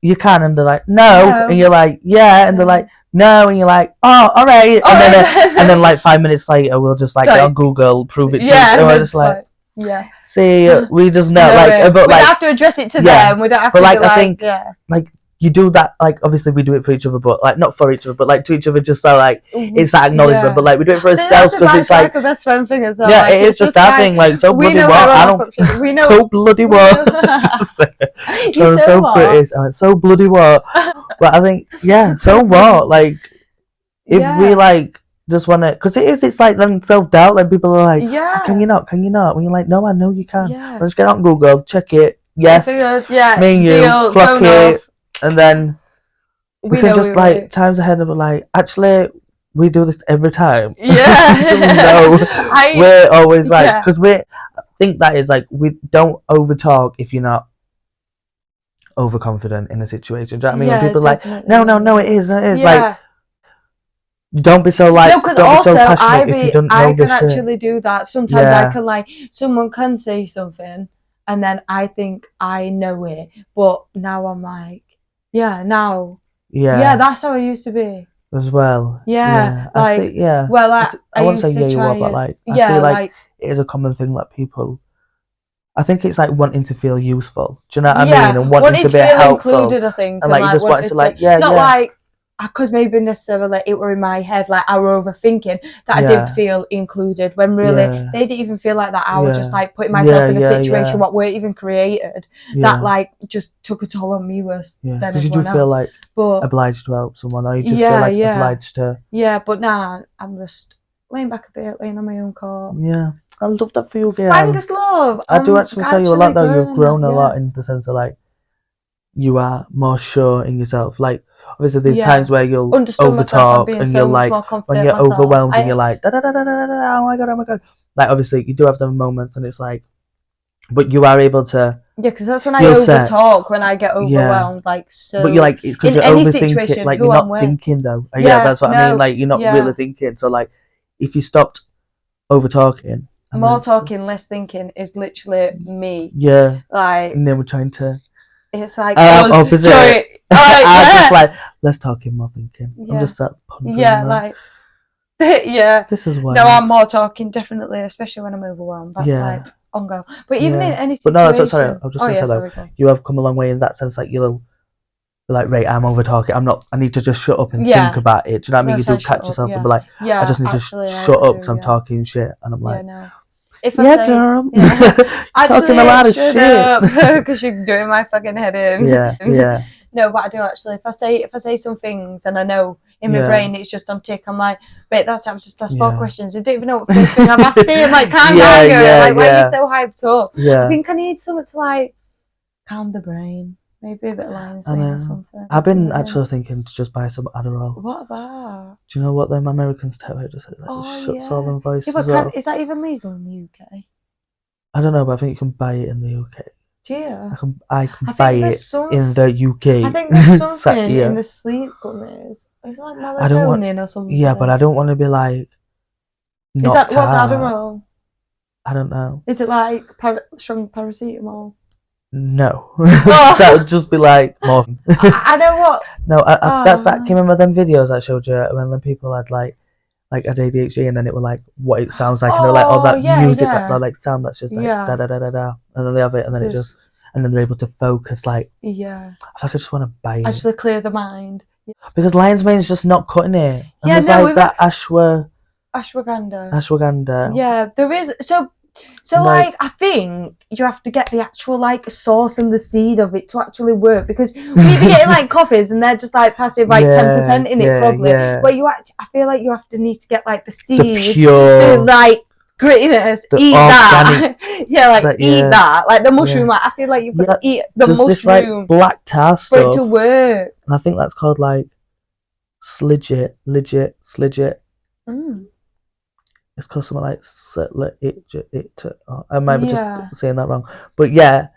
you can, and they're like no, and you're like and they're like no, and you're like, oh, all right, and then like 5 minutes later we'll just like get on Google, prove it to you, and we're just like see, we just know but we don't have to address it to them, we don't have to like be I think like you do that, like obviously we do it for each other, but like not for each other, but like to each other, just so like it's that acknowledgement, but like we do it for ourselves because it's like Yeah, like, it is just that thing, like so bloody what? I don't. So bloody what? You're so what? British. I went so bloody what? But I think so what? Like if we like just want to, because it's like then self-doubt, like people are like, can you not? When you're like, no, I know you can. Let's get on Google, check it. Yes, me and you clock it. And then we can just like times ahead of like, actually we do this every time. We're always like, because I think that is like, we don't overtalk if you're not overconfident in a situation. Do you know what I mean? When people are like, no, it is like Don't be so like. No, because don't also be so passionate if you don't know I the can shit. actually do that. Sometimes I can like someone can say something, and then I think I know it, but now I'm like, yeah, that's how I used to be as well. Yeah, I like think well, I wouldn't used say to you try are, but it. like I Yeah, see like it is a common thing that people. I think it's like wanting to feel useful. Do you know what I mean? And wanting to be feel helpful, included, I think, and like you just wanted to like not like because maybe necessarily it were in my head, like I were overthinking that I didn't feel included when really they didn't even feel like that. I was just like putting myself in a situation what weren't even created that like just took a toll on me worse than everyone else. Because you do feel like obliged to help someone, or you just feel like obliged to. Yeah, but nah, I'm just laying back a bit, laying on my own court. Yeah, I love that for you, girl. Thanks, love. I do actually tell you a lot though. You've grown a lot in the sense of like you are more sure in yourself. Like obviously there's times where you'll overtalk and you're like when you're overwhelmed and you're like da da da da da da, oh my god. Like obviously you do have them moments and it's like, but you are able to. Yeah, because that's when I overtalk when I get overwhelmed. Like so. But you're like it's because you're overthinking. Like you're not thinking though. Yeah, that's what I mean. Like you're not really thinking. So like if you stopped overtalking. More talking, less thinking is literally me. Yeah. Like. And then we're trying to. It's like opposite. I'm just like less talking, more thinking. I'm just that pondering. Yeah, like This is why. No, I'm more talking definitely, especially when I'm overwhelmed. That's like on go. But even in any situation. But no, sorry. I was just gonna say though, you have come a long way in that sense. Like you'll be like, right, I'm over talking. I'm not. I need to just shut up and think about it. Do you know what I mean? You do catch yourself and be like, I just need to shut up because I'm talking shit, and I'm like. If I say, girl. Talking a lot of shit. Because you're doing my fucking head in. Yeah. No, but I do actually. If I say some things and I know in my brain it's just on tick, I'm like, wait, that's I've just asked 4 questions. I don't even know what the first thing I've asked you. I'm like, calm down, girl. Like, why are you so hyped up? I think I need something to like calm the brain. Maybe a bit of lion's mane or something. I've been actually thinking to just buy some Adderall. What about? Do you know what them Americans tell me? Just like, it shuts all them voices off. Is that even legal in the UK? I don't know, but I think you can buy it in the UK. Do you? I can buy it in the UK. I think there's something in the sleep gummies. It's like melatonin or something. Yeah, but I don't want to be like. What's Adderall? I don't know. Is it like strong paracetamol? No, that would just be like more. I know what. No, that's that. Can you remember them videos I showed you when the people had like had ADHD and then it was like what it sounds like and they're like that music that like sound that's just like da da da da da and then they have it and then it just and then they're able to focus like I feel like I just want to buy it. Actually clear the mind. Because lion's mane is just not cutting it. And there's like that ashwagandha. Yeah, there is So like I think you have to get the actual like source and the seed of it to actually work because we'd be getting like coffees and they're just like passive like 10% in it probably. Where you I feel like you need to get like the seed, the pure, like grittiness, eat organic, that. Eat that, like the mushroom. Like I feel like you've got to eat the mushroom. This like black tar stuff for it to work. And I think that's called like Sligit. It's called something like I might be just saying that wrong, but and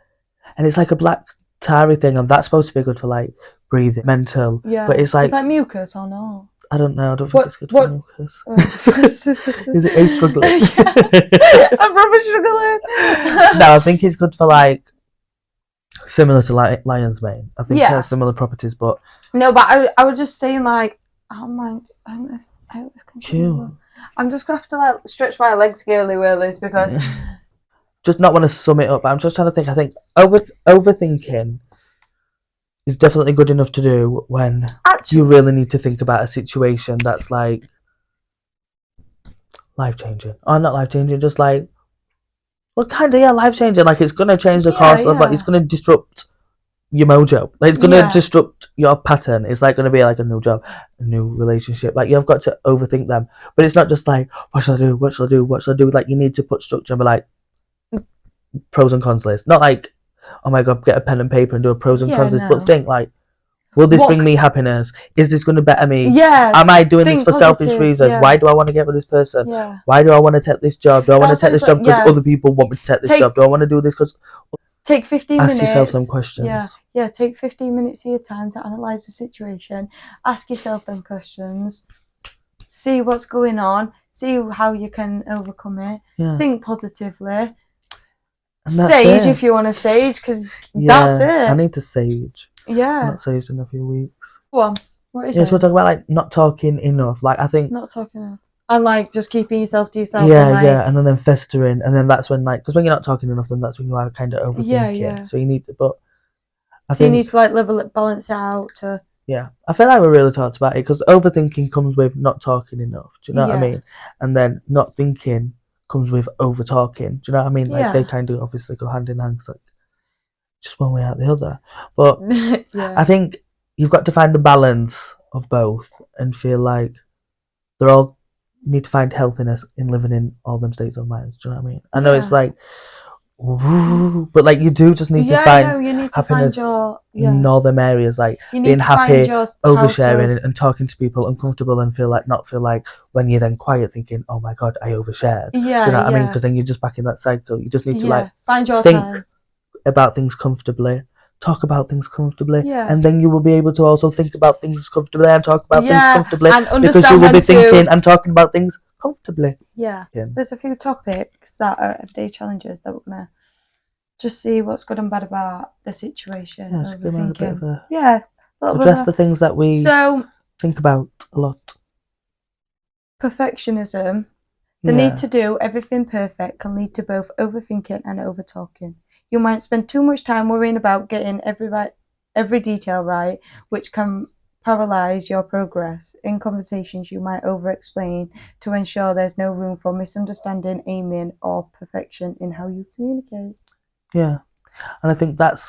it's like a black tarry thing, and that's supposed to be good for like breathing, mental. But it's like mucus or no? I don't know. I don't think it's good for mucus. Is it? Are you struggling? I'm probably struggling. No, I think it's good for like similar to like lion's mane. I think it has similar properties, but no. But I was just saying like, oh my, I don't know if cute. I'm just gonna have to like stretch my legs girly whirlies because just not want to sum it up, but I'm just trying to think. I think overthinking is definitely good enough to do when you really need to think about a situation that's like life changing. Or not life changing, just like life changing. Like it's gonna change the course of like it's gonna disrupt your mojo. Like it's gonna disrupt your pattern. It's like gonna be like a new job, a new relationship. Like you've got to overthink them. But it's not just like what should I do? Like you need to put structure and be like pros and cons list. Not like, oh my god, get a pen and paper and do a pros and cons list, but think like, will this bring me happiness? Is this gonna better me? Am I doing this for selfish reasons? Why do I want to get with this person? Why do I want to take this job? Do I want to take this job because other people want me to take this job? Do I want to do this because take 15 minutes. Ask yourself some questions. Yeah, take 15 minutes of your time to analyse the situation. Ask yourself them questions. see what's going on, see how you can overcome it, think positively. Sage if you want to sage, because that's it. I need to sage. Yeah. I'm not saged in a few weeks. What is it? Yes, we're talking about like not talking enough. Like I think not talking enough. And like just keeping yourself to yourself. Yeah, and then festering, and then that's when like, because when you're not talking enough, then that's when you are kind of overthinking. Yeah. So you need to, but I think you need to like balance it out. Yeah, I feel like we really talked about it, because overthinking comes with not talking enough. Do you know what I mean? And then not thinking comes with over talking. Do you know what I mean? Like they kind of obviously go hand in hand, 'cause like just one way out the other. But I think you've got to find the balance of both and feel like they're all need to find healthiness in living in all them states of mind. Do you know what I mean? I know it's like, but like you do just need to find happiness in all them areas, like being happy, oversharing, and talking to people uncomfortable, and not feel like when you're then quiet thinking, oh my god, I overshared. Do you know what I mean? Because then you're just back in that cycle. You just need to like find your think time. About things comfortably, talk about things comfortably, and then you will be able to also think about things comfortably and talk about things comfortably, because you will be thinking and talking about things comfortably. There's a few topics that are everyday challenges that we're gonna just see what's good and bad about the situation. Address the things that we think about a lot. Perfectionism. The need to do everything perfect can lead to both overthinking and overtalking. You might spend too much time worrying about getting every detail right, which can paralyze your progress. In conversations, you might over-explain to ensure there's no room for misunderstanding, aiming, or perfection in how you communicate. Yeah, and I think that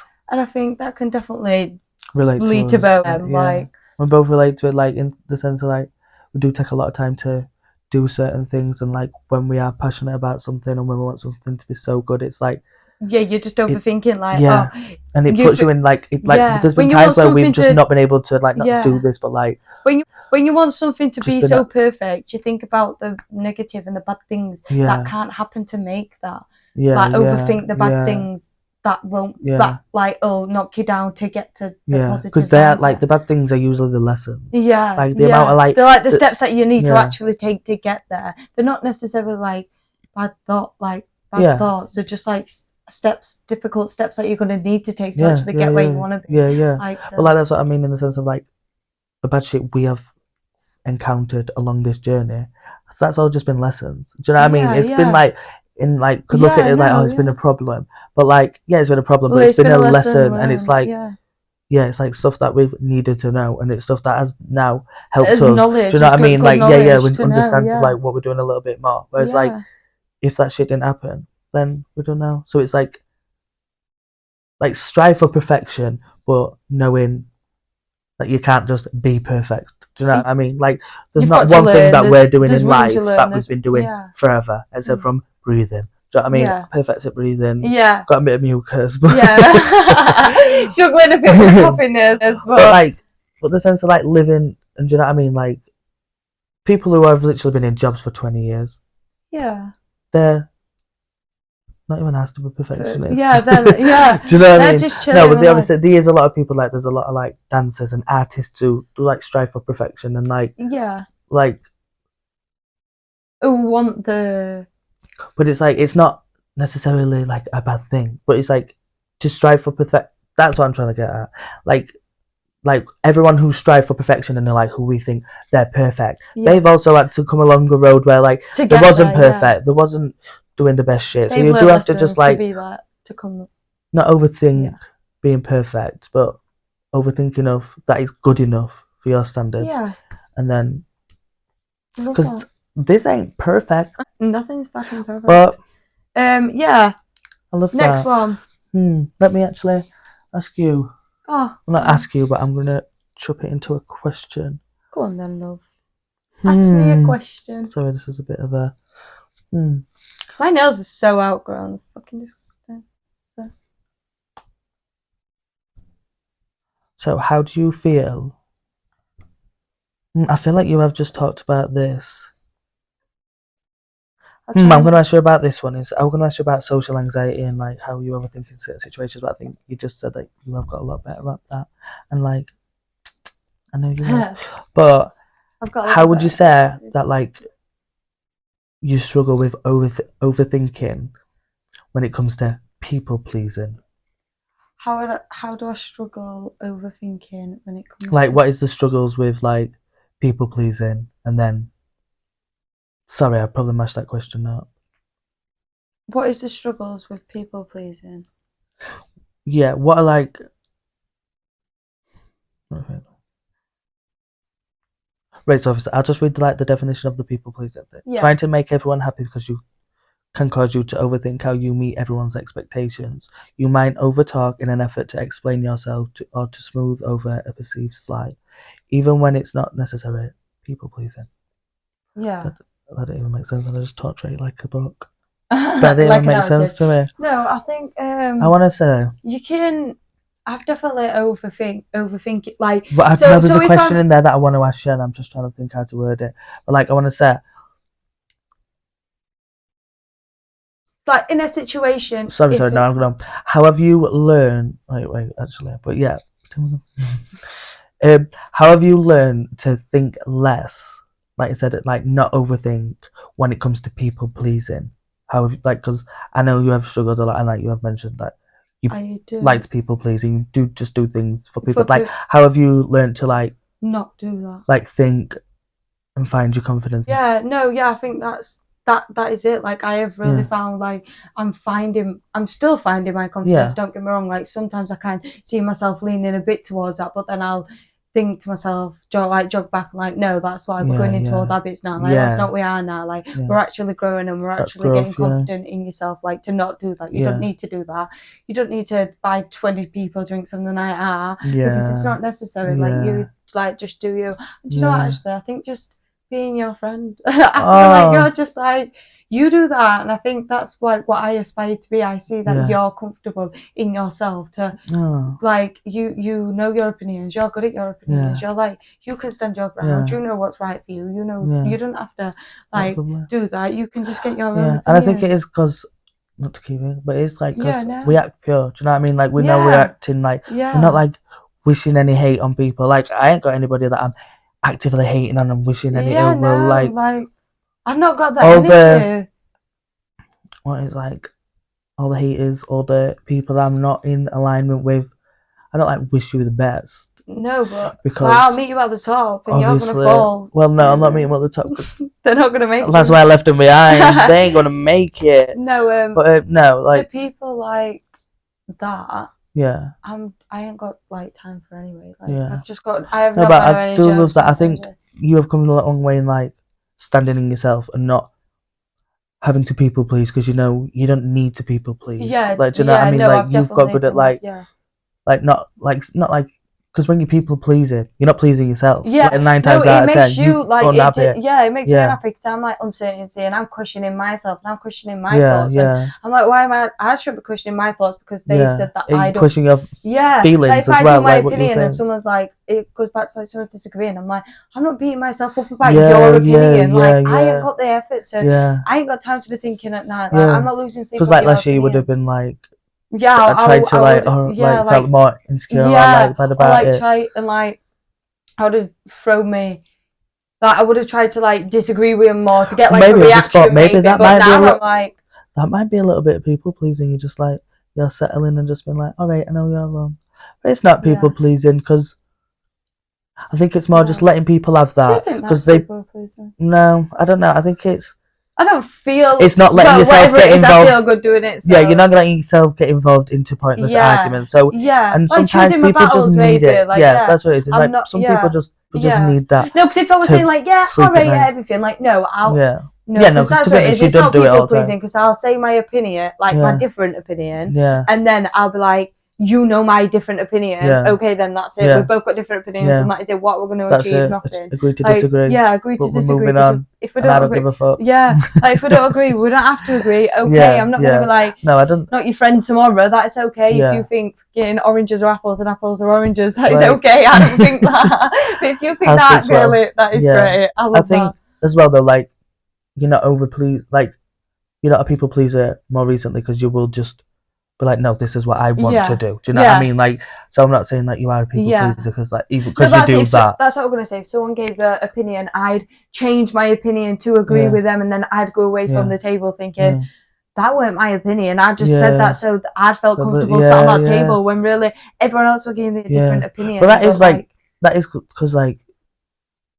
can definitely lead to both of them. Like we both relate to it, like in the sense of like we do take a lot of time to do certain things, and like when we are passionate about something and when we want something to be so good, it's like you're just overthinking, and it puts you in like there's been times where we've just not been able to like not do this, but like when you want something to be so perfect, you think about the negative and the bad things that can't happen to make that. Overthink the bad things that won't that like knock you down to get to the positive. Because they're like the bad things are usually the lessons. Like the amount of like they're like the steps that you need to actually take to get there. They're not necessarily like bad thoughts. They're just like difficult steps that you're going to need to take to actually get where you want to be. But like that's what I mean in the sense of like the bad shit we have encountered along this journey. So that's all just been lessons. Do you know what I mean? It's been like in like could look at it like it's been a problem, but like it's been a problem, but it's been a lesson, and it's like it's like stuff that we've needed to know, and it's stuff that has now helped us. Knowledge, do you know what I mean? Like we understand like what we're doing a little bit more. Whereas like if that shit didn't happen, then we don't know. So it's like strive for perfection, but knowing that you can't just be perfect. Do you know what I mean? Like there's not one thing that we're doing in life that we've been doing forever, except from breathing. Do you know what I mean? Perfect at breathing. Got a bit of mucus, but struggling a bit with coughing but the sense of like living, and do you know what I mean? Like people who have literally been in jobs for 20 years. They're not even asked to be perfectionists. Do you know what I mean? Just chilling. No, but they obviously there's a lot of people like there's a lot of like dancers and artists who do like strive for perfection and like like who want the. But it's like it's not necessarily like a bad thing, but it's like to strive for perfect. That's what I'm trying to get at. Like everyone who strive for perfection and they're like who we think they're perfect, they've also had to come along a road where like there wasn't perfect, there wasn't doing the best shit. So you do have to just like not overthink being perfect, but overthink enough that is good enough for your standards. And then because this ain't perfect. Nothing's fucking perfect. But I love next that. One. Let me actually ask you. I'll not ask you, but I'm gonna chop it into a question. Go on then, love. Ask me a question. Sorry, this is a bit of a. My nails are so outgrown. Fucking disgusting. So, how do you feel? I feel like you have just talked about this. I'm going to ask you about this one. I'm going to ask you about social anxiety and like how you overthink in certain situations. But I think you just said that you have got a lot better at that. And like, I know you have. But I've got. How would you say that, like, you struggle with overthinking when it comes to people pleasing? How do I struggle overthinking when it comes? Like, what is the struggles with like people pleasing, and then? Sorry, I probably mashed that question up. What is the struggles with people pleasing? Yeah, what are like? Right, so I'll just read like the definition of the people pleasing thing. Yeah. Trying to make everyone happy because you can cause you to overthink how you meet everyone's expectations. You might overtalk in an effort to explain yourself or to smooth over a perceived slight, even when it's not necessary. People pleasing. Yeah. That didn't even make sense, and I just talked straight like a book. That didn't like even make sense to me. No, I think I want to say you can. I've definitely overthink it. Like, but there's a question in there that I want to ask you, and I'm just trying to think how to word it. But like, I want to say, like in a situation. Sorry, no, I'm gonna. How have you learned? Wait, actually, but yeah. How have you learned to think less? Like I said, like not overthink when it comes to people pleasing. How have you, like, because I know you have struggled a lot, and like you have mentioned that you like people pleasing. You do things for people. Like, how have you learned to like not do that? Like think and find your confidence. Yeah, no, yeah, I think that is it. Like, I have really found, like, I'm still finding my confidence. Don't get me wrong. Like, sometimes I can see myself leaning a bit towards that, but then I'll think to myself, jog back, like, no, that's like we're going into old habits now. Like, that's not what we are now. Like, we're actually growing and we're actually getting confident in yourself. Like, to not do that. You don't need to do that. You don't need to buy 20 people drinks on the night out because it's not necessary. Like, you like just do you. And do you know what? Actually, I think just being your friend. I feel like you're just like, you do that, and I think that's what I aspire to be. I see that you're comfortable in yourself to like you know your opinions, you're good at your opinions, you're like, you can stand your ground, you know what's right for you, you know, you don't have to like do that, you can just get your own opinion. And I think it is because, not to keep it, but it's like because we act pure. Do you know what I mean? Like, we know we're acting like we're not like wishing any hate on people. Like, I ain't got anybody that I'm actively hating on and wishing any ill will. Like I've not got that energy. What is like all the haters, all the people that I'm not in alignment with, I don't like wish you the best. No, but because I'll meet you at the top and you're gonna fall. Well, no, I'm not meeting them at the top because they're not gonna make it. That's why I left them behind. They ain't gonna make it. No, but no, like the people like that. Yeah. I ain't got like time for anyway. Like, I've just got. I have no, but I do love that. I think you have come a long way in like standing in yourself and not having to people please, because you know you don't need to people please. Yeah. Like, do you know what I mean? Like, you've got good at like not like because when you people pleasing, you're not pleasing yourself. Yeah. Like, 9 times out of 10, you like unhappy. It makes you unhappy because I'm like uncertainty and I'm questioning myself and I'm questioning my thoughts. And I'm like, why am I shouldn't be questioning my thoughts because they said that I don't. Questioning your feelings like, as well. If I do my opinion and someone's like, it goes back to like someone's disagreeing. I'm like, I'm not beating myself up about your opinion. I ain't got the effort to. I ain't got time to be thinking at night. Like, I'm not losing sleep. Because like last year you would have been like. I tried to like, felt more insecure or like bad about it. Try and like, I would have thrown me. Like, I would have tried to like disagree with him more to get like a reaction. Maybe that might be that might be a little bit of people pleasing. You just like you're settling and just being like, all right, I know you're wrong, but it's not people pleasing because I think it's more just letting people have that because they. No, I don't know. I think it's. I don't feel it's not letting yourself get involved. I feel good doing it. So. Yeah, you're not gonna let yourself get involved into pointless arguments. So and like sometimes people just need it. Like, that's what it is. Like some people just need that. No, because if I was saying like all right, everything like no, I'll no, because that's what it is. It's not people pleasing because I'll say my opinion, like my different opinion, and then I'll be like, you know my different opinion. Okay, then that's it. We've both got different opinions, and that is it. What we're going to achieve, nothing. Agree to disagree. Agree to disagree. If we don't agree, give a fuck. Like, if we don't agree, we don't have to agree. Okay, I'm not going to be like, no, I don't. Not your friend tomorrow. That's okay. If you think getting oranges are apples and apples are oranges, that is okay. I don't think that. But if you think that, really, that is great. I think as well though, like you're not over pleased, like you're not a people pleaser more recently because you will just be like, no, this is what I want Yeah. to do. Do you know what I mean? Like, so I'm not saying that you are a people pleaser because like even because you do that. That's what I'm gonna say. If someone gave their opinion, I'd change my opinion to agree with them, and then I'd go away from the table thinking that weren't my opinion. I just said that so that I felt comfortable sat on that table when really everyone else were giving a different opinion. But that is that is because like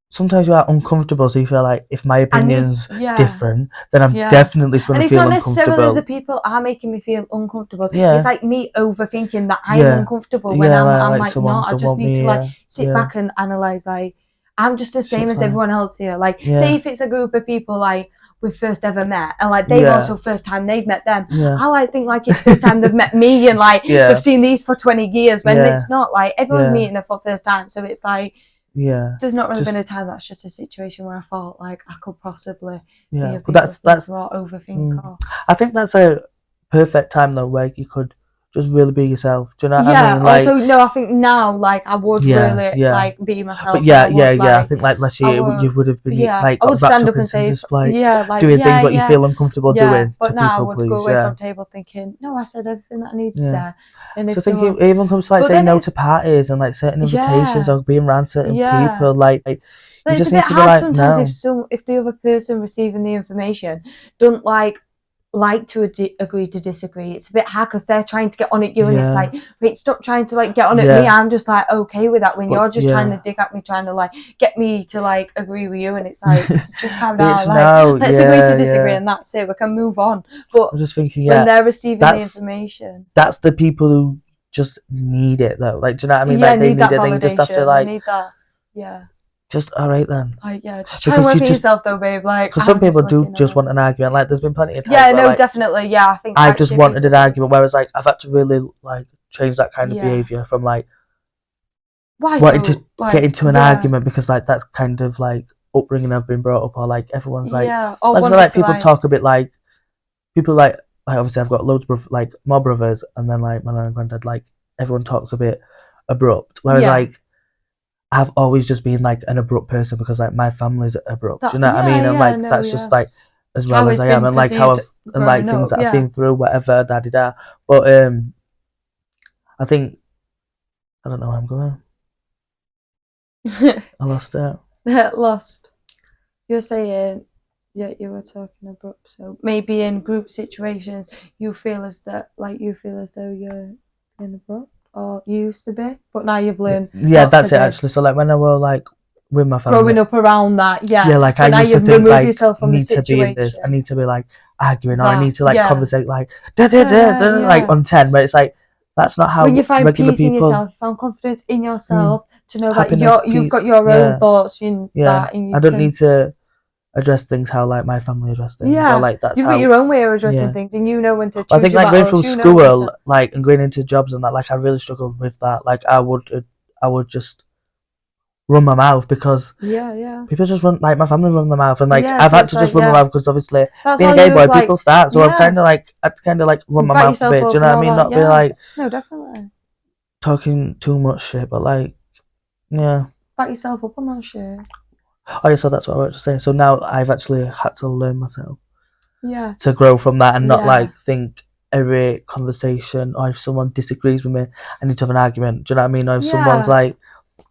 sometimes you are uncomfortable, so you feel like if my opinion's different, then I'm definitely going to feel uncomfortable. And it's not necessarily the people are making me feel uncomfortable. It's like me overthinking that I'm uncomfortable when I'm like not. I just need to like sit back and analyse like I'm just the same as everyone else here. Like say if it's a group of people like we first ever met and like they've also first time they've met them. I like think like it's first time they've met me and like they've seen these for 20 years when it's not like everyone's meeting them for first time. So it's like there's not really been a time that's just a situation where I thought like I could possibly be a people pleaser or overthink. I think that's a perfect time though where you could just really be yourself. Do you know what I mean? Like, also, no, I think now, like, I would really, like, be myself. But I think, like, last year, you would have been, like, I would stand up and say, like, doing things what you feel uncomfortable doing but to now people, I would go away from the table thinking, no, I said everything that I need to say. And so I think it even comes to, like, saying no to parties and, like, certain invitations or being around certain people, like you just need to be like, sometimes if the other person receiving the information don't, like to agree to disagree. It's a bit hard because they're trying to get on at you and it's like, wait, stop trying to like get on at me. I'm just like okay with that when you're just trying to dig at me, trying to like get me to like agree with you, and it's like just calm down, like let's agree to disagree and that's it, we can move on. But I'm just thinking when they're receiving the information, that's the people who just need it though, like do you know what I mean? Like they need it, they just have to like need that. Just alright then. Just try and work on yourself though, babe. Like, because some people do just want an argument. Like, there's been plenty of times. where, like, definitely. I think I just wanted an argument. Whereas, like, I've had to really like change that kind of behaviour from like wanting to get into an argument because like that's kind of like upbringing I've been brought up, or like everyone's like, like people talk a bit like people like obviously I've got loads of like my brothers, and then like my nan and granddad, like everyone talks a bit abrupt. Whereas like I've always just been like an abrupt person because like my family's abrupt. Do you know what I mean? And like that's just like as well as I am, and like how I've and like things that I've been through, whatever, da da da. But I think I don't know where I'm going. I lost it. Lost. You're saying you were talking abrupt. So maybe in group situations you feel as though you're being abrupt. Or you used to be, but now you've learned. That's it actually. So like when I were like with my family, growing up around that, like I used to think like I need to be in this, I need to be like arguing, or I need to like conversate like like on 10, but it's like that's not how. When you find regular peace people, in yourself, find confidence in yourself, to know that you've got your own thoughts in that, and I don't need to address things how like my family address things. So, like that's you've got your own way of addressing things, and you know when to choose. I think like going through school, like and going into jobs and that, like I really struggled with that. Like I would just run my mouth because people just run, like my family run their mouth, and like I've had to just run my mouth because obviously being a gay boy, people start. So I've kind of like had to kind of like run my mouth a bit. Do you know what I mean? Not be like definitely talking too much shit, but like back yourself up on that shit. Oh yeah, so that's what I was to say. So now I've actually had to learn myself. To grow from that and not like think every conversation, or if someone disagrees with me, I need to have an argument. Do you know what I mean? Or if someone's like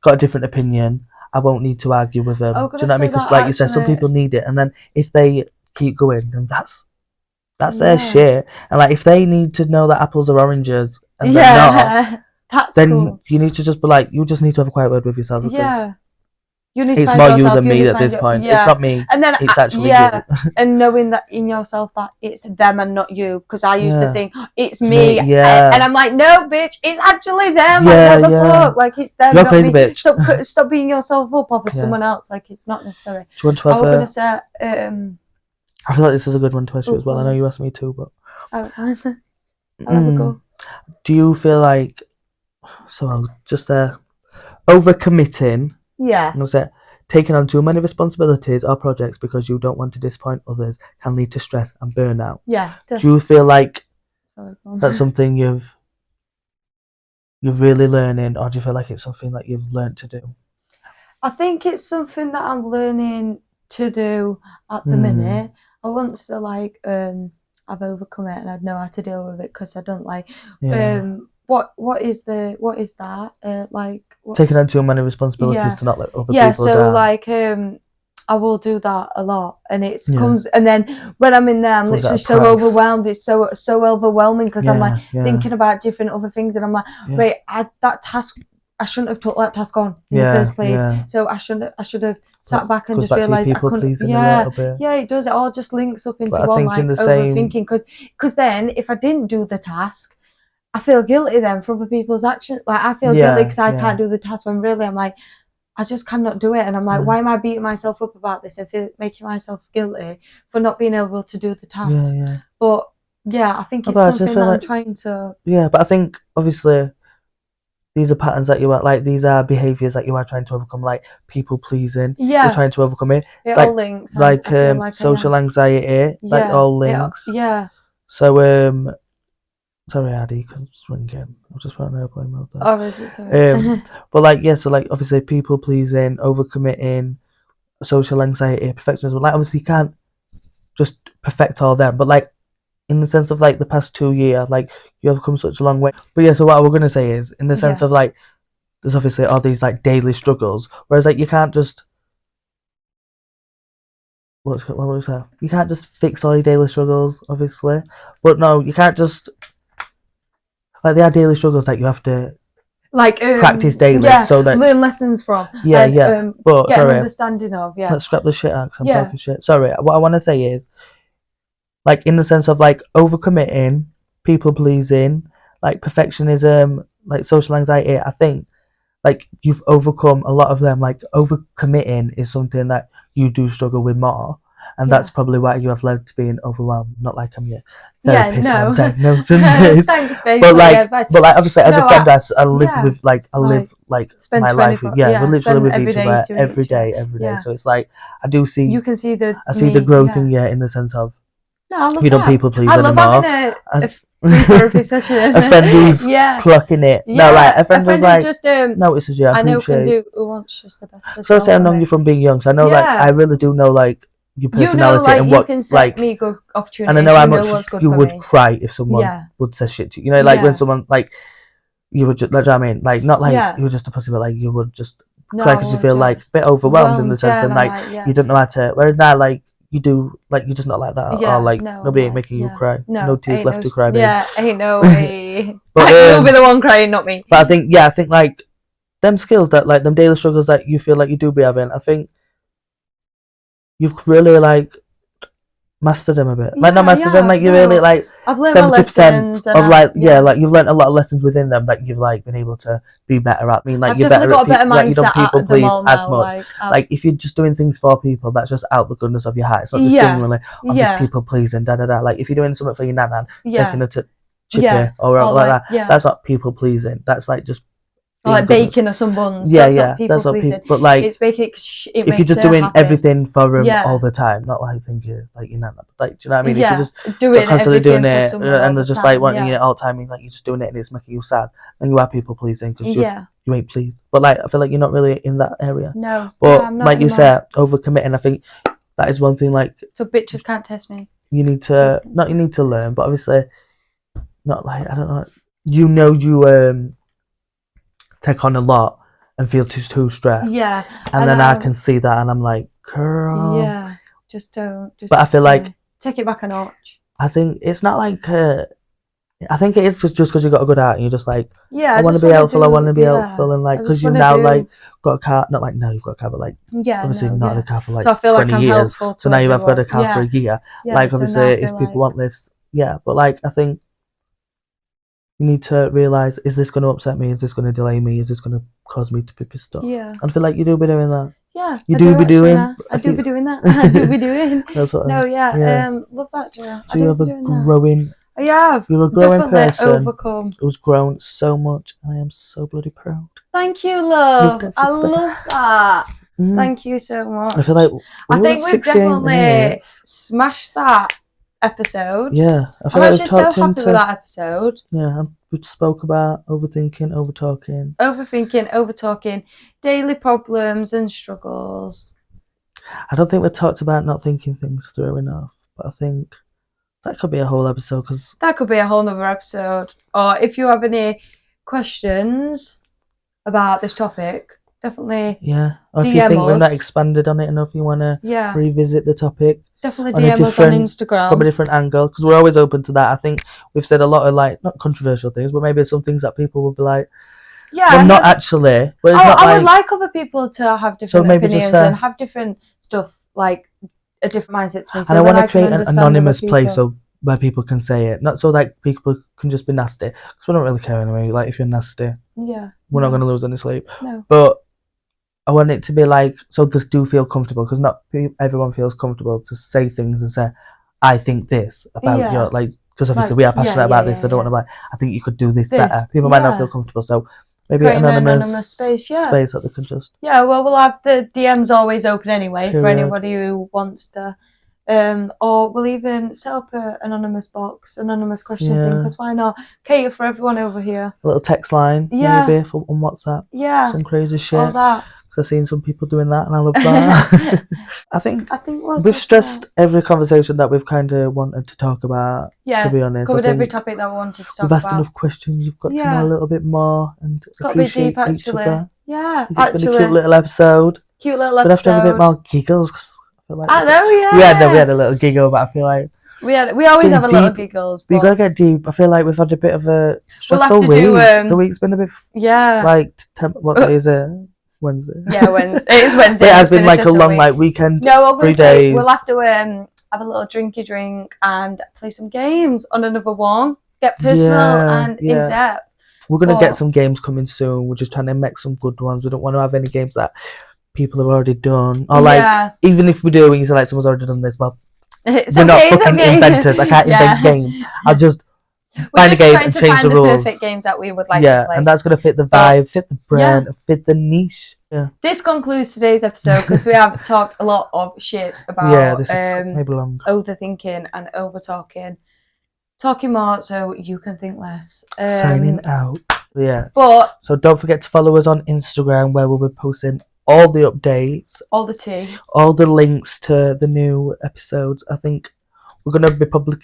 got a different opinion, I won't need to argue with them. Do you know what I mean? Because like you said, some people need it, and then if they keep going, then that's their shit. And like if they need to know that apples are oranges and they're not, then cool. You need to just be like, you just need to have a quiet word with yourself because it's more you than me at this point. It's not me. And then it's actually you. And knowing that in yourself that it's them and not you, because I used to think it's me, and I'm like, no, bitch, it's actually them. Like, what the fuck? Like it's them. You're not crazy, me. bitch. Stop beating yourself up off of someone else. Like it's not necessary. Do you want to have I was gonna say. I feel like this is a good one to ask you as well. I know you asked me too, but I don't mind. I'll have a go. Do you feel like just overcommitting? Yeah. I'm gonna say taking on too many responsibilities or projects because you don't want to disappoint others can lead to stress and burnout. Yeah. Do you feel like that's something you've really learning, or do you feel like it's something that you've learned to do? I think it's something that I'm learning to do at the minute. I want to I've overcome it and I know how to deal with it because I don't like. Yeah. What is that? Like taking on too many responsibilities to not let other people so down. like I will do that a lot, and it comes, and then when I'm in there, I'm literally so overwhelmed. It's so overwhelming because I'm like thinking about different other things, and I'm like, right, that task, I shouldn't have took that task on in the first place. So I should have sat back and just realised I couldn't. It does. It all just links up into one, like overthinking. Because then if I didn't do the task, I feel guilty then for other people's actions. Like I feel guilty because I can't do the task when really I'm like, I just cannot do it. And I'm like, why am I beating myself up about this and making myself guilty for not being able to do the task? But I think it's something that I'm trying to. Yeah, but I think obviously these are patterns that you are like. These are behaviors that you are trying to overcome, like people pleasing. Yeah, you're trying to overcome it. It all links. Like social anxiety. Like all links. So sorry, Addy, because ringing. I'll just put on airplane mode there. Oh, is it? Sorry. But like, so like obviously people pleasing, overcommitting, social anxiety, perfectionism. Like obviously you can't just perfect all them, but like in the sense of like the past 2 years, like you have come such a long way. But so what we're gonna say is in the sense of like there's obviously all these like daily struggles, whereas like you can't just what was that? You can't just fix all your daily struggles, obviously. But no, you can't just like there are daily struggles that you have to like practice daily, so that learn lessons from. But get an understanding of. Let's scrap the shit out. 'Cause I'm talking shit. Sorry, what I want to say is, like in the sense of like overcommitting, people pleasing, like perfectionism, like social anxiety. I think like you've overcome a lot of them. Like overcommitting is something that you do struggle with more. And that's probably why you have led to being overwhelmed. Not like I'm your therapist and I'm diagnosing this. Thanks, babe. But like obviously as a friend, I live with like I live like my life. We're literally with each other every day. So it's like I do see. You can see the. I see the growth in you in the sense of. No, I love you don't people please anymore. I love having a therapy session. A friend who's clocking it. No, like a friend was like just notices you. I know can do who wants just the best. So I say I've known you from being young, so I know like I really do know like your personality and what you can set me good opportunities. And I know how much you would cry if someone would say shit to you. You know, like when someone like you would just, like, you know what I mean? Like not like you were just a pussy, but like you would just cry because you feel like a bit overwhelmed in the sense and like you don't know how to. Whereas now, like you do, like you're just not like that, or like nobody ain't making you cry. No tears left to cry. Yeah, ain't no way. But you'll be the one crying, not me. But I think like them skills that like them daily struggles that you feel like you do be having. I think you've really like mastered them a bit. Like not mastered them, like you really like 70% of like like you've learned a lot of lessons within them that you've like been able to be better at. I mean, like you're better at people. Like you don't people please as much. Like if you're just doing things for people, that's just out the goodness of your heart. It's not just genuinely I'm just people pleasing. Like if you're doing something for your nan, taking her to chippy or like that, that's not people pleasing. That's like just. Or like baking or some buns. That's not people. But like, it's baking if you're just doing everything for them all the time, not like thinking like you're not like, do you know what I mean? If you're just constantly doing it and they're just like wanting it all the time, like you're just doing it and it's making you sad, then you are people pleasing because you ain't pleased. But like, I feel like you're not really in that area. No. But like you said, overcommitting. I think that is one thing. Like, so bitches can't test me. You need to you need to learn, but obviously, not like I don't know. You take on a lot and feel too stressed. Yeah. And then I can see that and I'm like, girl. Yeah. Just don't. But I feel like. Take it back a notch. I think it's not like. I think it is just because you got a good heart and you're just like. Yeah. I want to be helpful. I want to be helpful. And like, because you now like got a car. Not like now you've got a car, but like. Yeah. Obviously not had a car for like so I feel 20 like years. So now you have got a car for a Yeah, year. Like obviously if people want lifts. Yeah. But like I think. You need to realise, is this going to upset me? Is this going to delay me? Is this going to cause me to be pissed off? Yeah. I feel like you do be doing that. Yeah. You do be doing. I do be doing that. I do be doing. That's what no, yeah. Love that, Joe. So you have a growing. I have. You're a growing person overcome. who's grown so much, and I am so bloody proud. Thank you, love. I love that. Thank you so much. I feel like I think we've definitely smashed that episode. Yeah, I feel I'm like actually so happy with that episode. Yeah, we spoke about overthinking, overtalking, daily problems and struggles. I don't think we talked about not thinking things through enough, but I think That could be a whole episode, because that could be a whole nother episode. Or if you have any questions about this topic, definitely or if DM you think we've not us. expanded on it enough, you want to revisit the topic, definitely DM us on Instagram from a different angle, because we're always open to that. I think we've said a lot of like not controversial things, but maybe some things that people will be like, well, not actually. But it's not I would like other people to have different opinions and have different stuff, like a different mindset to me. So and I want to create an anonymous place where people can say it, not so like people can just be nasty, because we don't really care anyway. Like if you're nasty, we're not going to lose any sleep. No. But I want it to be like, so they do feel comfortable, because not everyone feels comfortable to say things and say, I think this about your, like, because obviously we are passionate about this. I don't want to like, I think you could do this better. People might not feel comfortable, so maybe an anonymous space that they can just. Yeah, well, we'll have the DMs always open anyway for anybody who wants to. Or we'll even set up an anonymous box, anonymous question thing, because why not? Cater for everyone over here. A little text line, maybe, on WhatsApp. Yeah. Some crazy shit. All that. Because I've seen some people doing that, and I love that. I think we've stressed every conversation that we've kind of wanted to talk about. Yeah. To be honest, covered every topic that we wanted to talk about. We've asked enough questions. You've got to know a little bit more and appreciate each other. Yeah, it's been a cute little episode. Cute little episode. But I have to have a bit more giggles, because I feel like I know, yeah. We had a little giggle, but I feel like we always have a little giggles. But you gotta get deep. I feel like we've had a bit of a stressful week. The week's been a bit like what day is it? Wednesday. Yeah, it is Wednesday. It has been like a long like weekend. No, 3 days. We'll have to have a little drinky drink and play some games on another one. Get personal and in depth. We're gonna get some games coming soon. We're just trying to make some good ones. We don't want to have any games that people have already done, or like even if we do, and you say like someone's already done this, well, we're not fucking inventors. I can't invent games. I'll just find a game and change the rules. Perfect games that we would like to play. And that's gonna fit the vibe, fit the brand, fit the niche. Yeah. This concludes today's episode, because we have talked a lot of shit about this is maybe long. Overthinking and over talking more so you can think less. Signing out. But so don't forget to follow us on Instagram, where we'll be posting all the updates, all the tea, all the links to the new episodes. I think we're gonna be publishing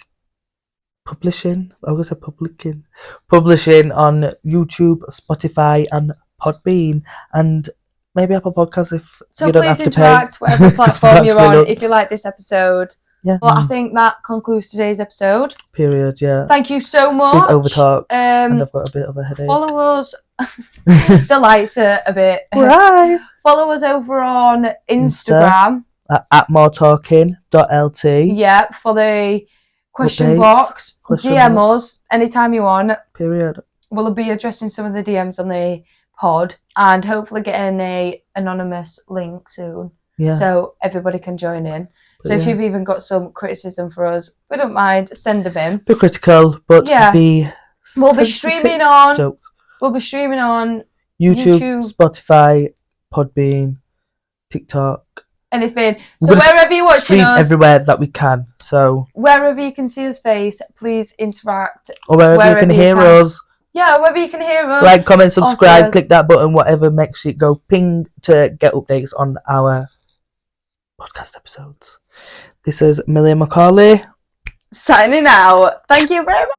on YouTube, Spotify, and Podbean, and maybe Apple Podcasts if you don't have to pay. So please interact whatever platform you're on if you like this episode. Yeah. Well, I think that concludes today's episode. Period. Yeah. Thank you so much. We've overtalked, and I've got a bit of a headache. Follow us. The lights are a bit right. Follow us over on Instagram at moretalking.lt. Yeah, for the question box. DM us anytime you want. Period. We'll be addressing some of the DMs on the pod, and hopefully getting a anonymous link soon. Yeah. So everybody can join in. So if you've even got some criticism for us, we don't mind. Send them in. Be critical, but be. We'll be streaming on. Jokes. We'll be streaming on YouTube, Spotify, Podbean, TikTok. Anything. So wherever you're watching us, everywhere that we can. So wherever you can see us face, please interact. Or wherever you can hear us. Yeah, wherever you can hear us. Like, comment, subscribe, click that button, whatever makes it go ping to get updates on our podcast episodes. This is Millie Macaulay signing out. Thank you very much.